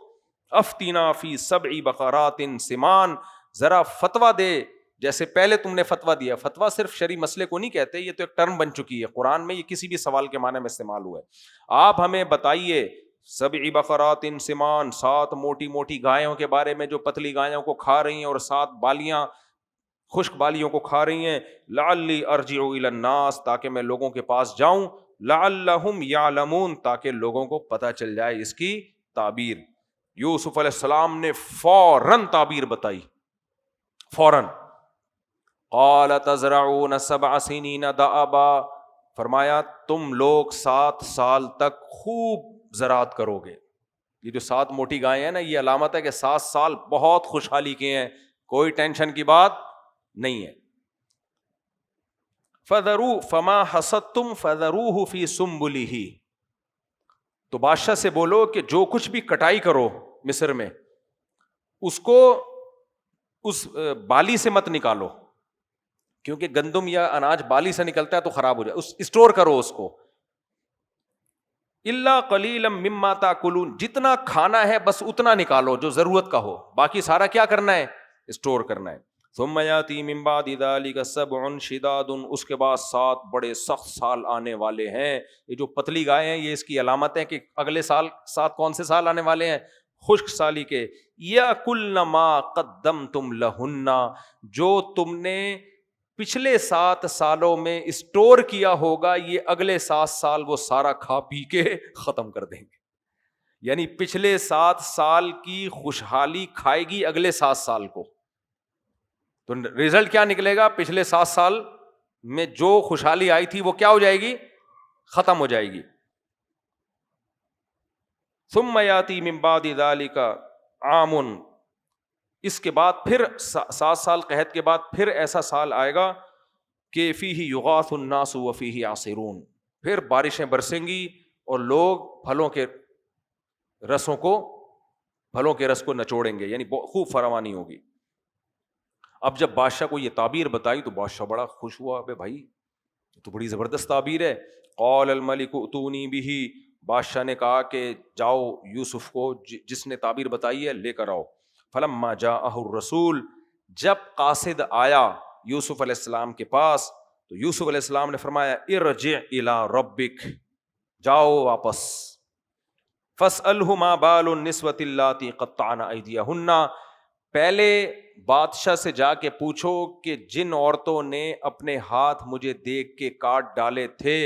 افتنا فی 7 بقرات سمان, ذرا فتویٰ دے جیسے پہلے تم نے فتویٰ دیا. فتویٰ صرف شرعی مسئلے کو نہیں کہتے, یہ تو ایک ٹرم بن چکی ہے قرآن میں, یہ کسی بھی سوال کے معنی میں استعمال ہوا ہے. آپ ہمیں بتائیے 7 بقرات سمان, 7 موٹی موٹی گایوں کے بارے میں جو پتلی گایوں کو کھا رہی ہیں اور 7 بالیاں خشک بالیوں کو کھا رہی ہیں. لعلی ارجع الی الناس, تاکہ میں لوگوں کے پاس جاؤں. لعلہم یعلمون, تاکہ لوگوں کو پتہ چل جائے اس کی تعبیر. یوسف علیہ السلام نے فوراً تعبیر بتائی, فوراً. قال تزرعون 7 سنین دأبا, فرمایا تم لوگ 7 سال تک خوب زراعت کرو گے. یہ جو 7 موٹی گائیں ہیں نا, یہ علامت ہے کہ 7 سال بہت خوشحالی کے ہیں, کوئی ٹینشن کی بات نہیں ہے. فذروا فما حصدتم فذروه فی سنبلہ, تو بادشاہ سے بولو کہ جو کچھ بھی کٹائی کرو مصر میں, اس کو اس بالی سے مت نکالو, کیونکہ گندم یا اناج بالی سے نکلتا ہے تو خراب ہو جائے, اسٹور کرو اس کو. الا قلیلا مما تاکلون, جتنا کھانا ہے بس اتنا نکالو جو ضرورت کا ہو, باقی سارا کیا کرنا ہے؟ اسٹور کرنا ہے. ثم یاتی من بعد ذلک 7 شداد, اس کے بعد 7 بڑے سخت سال آنے والے ہیں. یہ جو پتلی گائے ہیں یہ اس کی علامت ہے کہ اگلے سال 7 کون سے سال آنے والے ہیں؟ خشک سالی کے. یاکلن ما قدمتم لہن, جو تم نے پچھلے 7 سالوں میں اسٹور کیا ہوگا یہ اگلے 7 سال وہ سارا کھا پی کے ختم کر دیں گے. یعنی پچھلے 7 سال کی خوشحالی کھائے گی اگلے 7 سال کو. تو ریزلٹ کیا نکلے گا؟ پچھلے 7 سال میں جو خوشحالی آئی تھی وہ کیا ہو جائے گی؟ ختم ہو جائے گی. ثم یاتی من بعد ذلک عام, اس کے بعد پھر 7 سال قحط کے بعد پھر ایسا سال آئے گا کہ فیہ یغاث الناس وفیہ یعصرون, پھر بارشیں برسیں گی اور لوگ پھلوں کے رسوں کو، پھلوں کے رس کو نچوڑیں گے، یعنی خوب فراوانی ہوگی۔ اب جب بادشاہ کو یہ تعبیر بتائی تو بادشاہ بڑا خوش ہوا، بے بھائی تو بڑی زبردست تعبیر ہے۔ قال الملک اتونی بہ، بادشاہ نے کہا کہ جاؤ یوسف کو جس نے تعبیر بتائی ہے لے کر آؤ۔ فلما جاءہ الرسول، جب قاصد آیا یوسف علیہ السلام کے پاس تو یوسف علیہ السلام نے فرمایا ارجع الی ربک، جاؤ واپس، فاسألہ ما بال النسوۃ اللاتی قطعن ایدیہن، پہلے بادشاہ سے جا کے پوچھو کہ جن عورتوں نے اپنے ہاتھ مجھے دیکھ کے کاٹ ڈالے تھے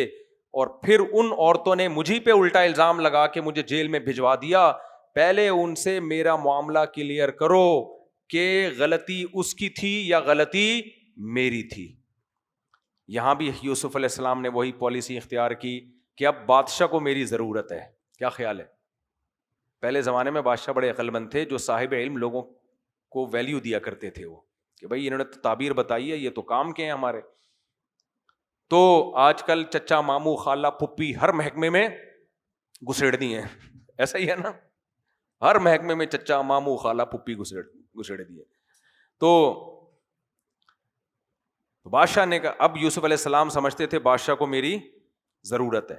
اور پھر ان عورتوں نے مجھے پہ الٹا الزام لگا کے مجھے جیل میں بھجوا دیا، پہلے ان سے میرا معاملہ کلیئر کرو کہ غلطی اس کی تھی یا غلطی میری تھی۔ یہاں بھی یوسف علیہ السلام نے وہی پالیسی اختیار کی کہ اب بادشاہ کو میری ضرورت ہے۔ کیا خیال ہے؟ پہلے زمانے میں بادشاہ بڑے عقل مند تھے، جو صاحب علم لوگوں کو ویلیو دیا کرتے تھے، وہ کہ بھائی انہوں نے تعبیر بتائی ہے، یہ تو کام کے ہیں ہمارے۔ تو آج کل چچا ماموں خالہ پھپھی ہر محکمے میں گھسیڑ دی ہیں، ایسا ہی ہے نا، ہر محکمے میں چچا ماموں خالہ پھپھی گھسیڑ دی ہے۔ تو بادشاہ نے کہا، اب یوسف علیہ السلام سمجھتے تھے بادشاہ کو میری ضرورت ہے۔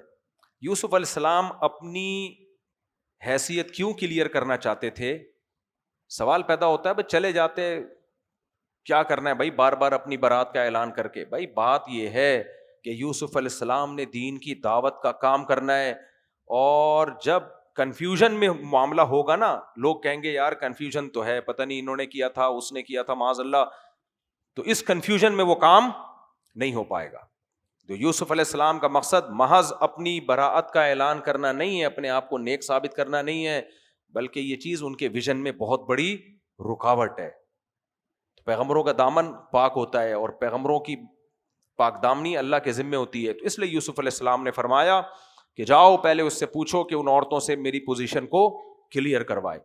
یوسف علیہ السلام اپنی حیثیت کیوں کلیئر کرنا چاہتے تھے؟ سوال پیدا ہوتا ہے بھائی چلے جاتے، کیا کرنا ہے بھائی بار بار اپنی برات کا اعلان کر کے؟ بھائی بات یہ ہے کہ یوسف علیہ السلام نے دین کی دعوت کا کام کرنا ہے، اور جب کنفیوژن میں معاملہ ہوگا نا، لوگ کہیں گے یار کنفیوژن تو ہے، پتہ نہیں انہوں نے کیا تھا اس نے کیا تھا معاذ اللہ، تو اس کنفیوژن میں وہ کام نہیں ہو پائے گا۔ تو یوسف علیہ السلام کا مقصد محض اپنی براءت کا اعلان کرنا نہیں ہے، اپنے آپ کو نیک ثابت کرنا نہیں ہے، بلکہ یہ چیز ان کے ویژن میں بہت بڑی رکاوٹ ہے۔ پیغمبروں کا دامن پاک ہوتا ہے اور پیغمبروں کی پاک دامنی اللہ کے ذمے ہوتی ہے، تو اس لیے یوسف علیہ السلام نے فرمایا کہ جاؤ پہلے اس سے پوچھو کہ ان عورتوں سے میری پوزیشن کو کلیئر کروائے۔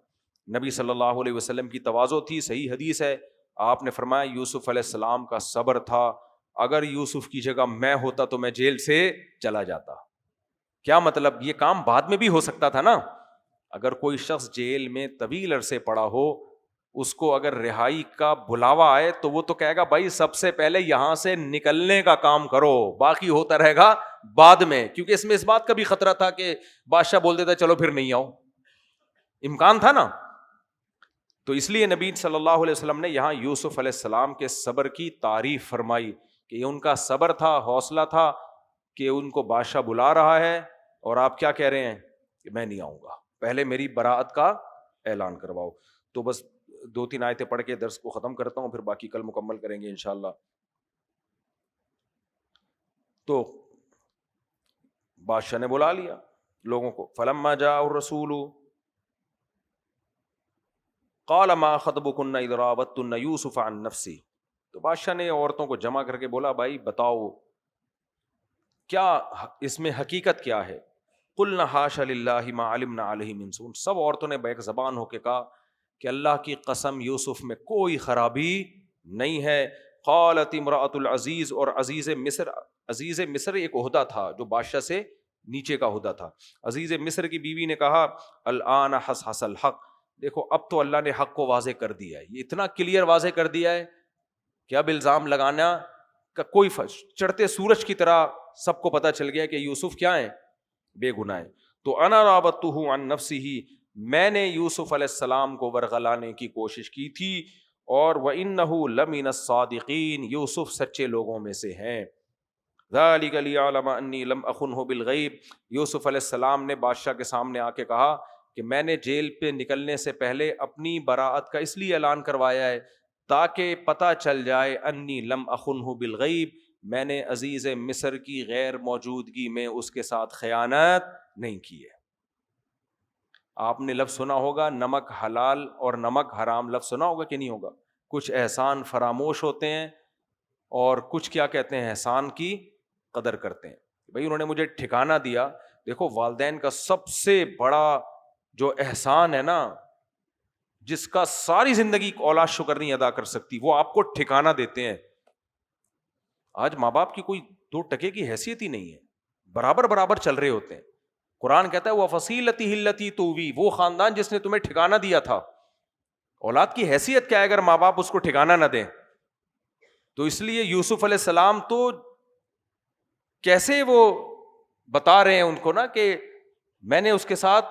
نبی صلی اللہ علیہ وسلم کی تواضع تھی، صحیح حدیث ہے، آپ نے فرمایا یوسف علیہ السلام کا صبر تھا، اگر یوسف کی جگہ میں ہوتا تو میں جیل سے چلا جاتا۔ کیا مطلب؟ یہ کام بعد میں بھی ہو سکتا تھا نا، اگر کوئی شخص جیل میں طویل عرصے پڑا ہو، اس کو اگر رہائی کا بلاوا آئے تو وہ تو کہے گا بھائی سب سے پہلے یہاں سے نکلنے کا کام کرو، باقی ہوتا رہے گا بعد میں، کیونکہ اس میں اس بات کا بھی خطرہ تھا کہ بادشاہ بول دیتا چلو پھر نہیں آؤ، امکان تھا نا۔ تو اس لیے نبی صلی اللہ علیہ وسلم نے یہاں یوسف علیہ السلام کے صبر کی تعریف فرمائی کہ ان کا صبر تھا، حوصلہ تھا کہ ان کو بادشاہ بلا رہا ہے اور آپ کیا کہہ رہے ہیں کہ میں نہیں آؤں گا، پہلے میری براءت کا اعلان کرواؤ۔ تو بس 2-3 آیتیں پڑھ کے درس کو ختم کرتا ہوں، پھر باقی کل مکمل کریں گے انشاءاللہ۔ تو بادشاہ نے بلا لیا لوگوں کو، فلما جاء الرسول قال ما خطبكن اذ راوتن یوسف عن نفسه، تو بادشاہ نے عورتوں کو جمع کر کے بولا بھائی بتاؤ کیا اس میں حقیقت کیا ہے؟ قلنا حاشا للہ ما علمنا علیہ من سوء، سب عورتوں نے بیک زبان ہو کے کہا کہ اللہ کی قسم یوسف میں کوئی خرابی نہیں ہے۔ قالت امرأۃ العزیز، اور عزیز مصر ایک عہدہ تھا جو بادشاہ سے نیچے کا عہدہ تھا، عزیز مصر کی بیوی نے کہا الآن حصحص الحق، دیکھو اب تو اللہ نے حق کو واضح کر دیا ہے، یہ اتنا کلیئر واضح کر دیا ہے کہ اب الزام لگانا کا کوئی چڑھتے سورج کی طرح سب کو پتہ چل گیا کہ یوسف کیا ہیں، بے گناہ ہیں۔ تو انا راودتہ عن نفسہ، میں نے یوسف علیہ السلام کو ورغلانے کی کوشش کی تھی، اور وَإِنَّهُ لَمِنَ الصَّادِقِينَ، یوسف سچے لوگوں میں سے ہیں۔ ذَلِكَ لِيَعْلَمَ أَنِّي لَمْ أَخُنْهُ بِالْغَيْبِ، یوسف علیہ السلام نے بادشاہ کے سامنے آ کے کہا کہ میں نے جیل پہ نکلنے سے پہلے اپنی براءت کا اس لیے اعلان کروایا ہے تاکہ پتہ چل جائے انی لم اخنہ بالغیب، میں نے عزیز مصر کی غیر موجودگی میں اس کے ساتھ خیانت نہیں کی ہے۔ آپ نے لفظ سنا ہوگا نمک حلال اور نمک حرام، لفظ سنا ہوگا کہ نہیں ہوگا؟ کچھ احسان فراموش ہوتے ہیں اور کچھ کیا کہتے ہیں احسان کی قدر کرتے ہیں۔ بھائی انہوں نے مجھے ٹھکانہ دیا، دیکھو والدین کا سب سے بڑا جو احسان ہے نا، جس کا ساری زندگی اولاد شکر نہیں ادا کر سکتی، وہ آپ کو ٹھکانہ دیتے ہیں۔ آج ماں باپ کی کوئی 2 ٹکے کی حیثیت ہی نہیں ہے، برابر برابر چل رہے ہوتے ہیں، قرآن کہتا ہے وَفَصِيلَتِهِ الَّتِي تُؤْوِي، وہ خاندان جس نے تمہیں ٹھکانہ دیا تھا. اولاد کی حیثیت کیا ہے اگر ماں باپ اس کو ٹھکانہ نہ دیں؟ تو اس لیے یوسف علیہ السلام تو کیسے وہ بتا رہے ہیں ان کو نا کہ میں نے اس کے ساتھ،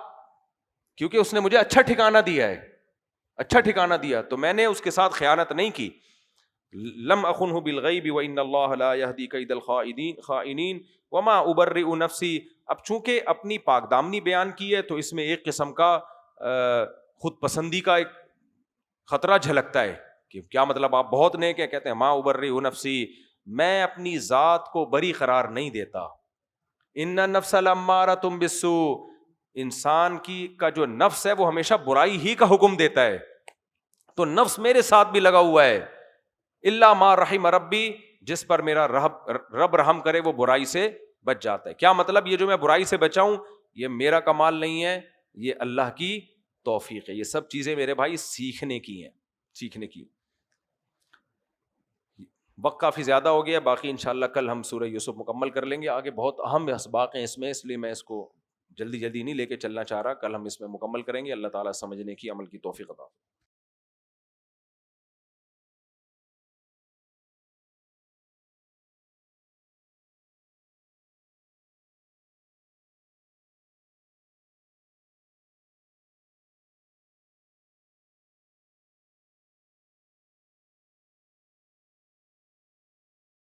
کیونکہ اس نے مجھے اچھا ٹھکانہ دیا ہے، اچھا ٹھکانہ دیا، تو میں نے اس کے ساتھ خیانت نہیں کی. لم اخنہ بالغیب وان اللہ لا یہدی کید الخائنین وما ابرئ نفسی. اب چونکہ اپنی پاک دامنی بیان کی ہے تو اس میں ایک قسم کا خود پسندی کا ایک خطرہ جھلکتا ہے کہ کیا مطلب آپ بہت نیک ہیں، کہتے ہیں ما ابرئ نفسی، میں اپنی ذات کو بری قرار نہیں دیتا. ان النفس لامارۃ بالسوء، انسان کی کا جو نفس ہے وہ ہمیشہ برائی ہی کا حکم دیتا ہے، تو نفس میرے ساتھ بھی لگا ہوا ہے. الا ما رحم ربی، جس پر میرا رب رحم کرے وہ برائی سے بچ جاتا ہے. کیا مطلب؟ یہ جو میں برائی سے بچاؤں یہ میرا کمال نہیں ہے، یہ اللہ کی توفیق ہے. یہ سب چیزیں میرے بھائی سیکھنے کی ہیں، سیکھنے کی. وقت کافی زیادہ ہو گیا، باقی انشاءاللہ کل ہم سورہ یوسف مکمل کر لیں گے. آگے بہت اہم اسباق ہیں اس میں، اس لیے میں اس کو جلدی نہیں لے کے چلنا چاہ رہا. کل ہم اس میں مکمل کریں گے. اللہ تعالیٰ سمجھنے کی، عمل کی توفیق عطا.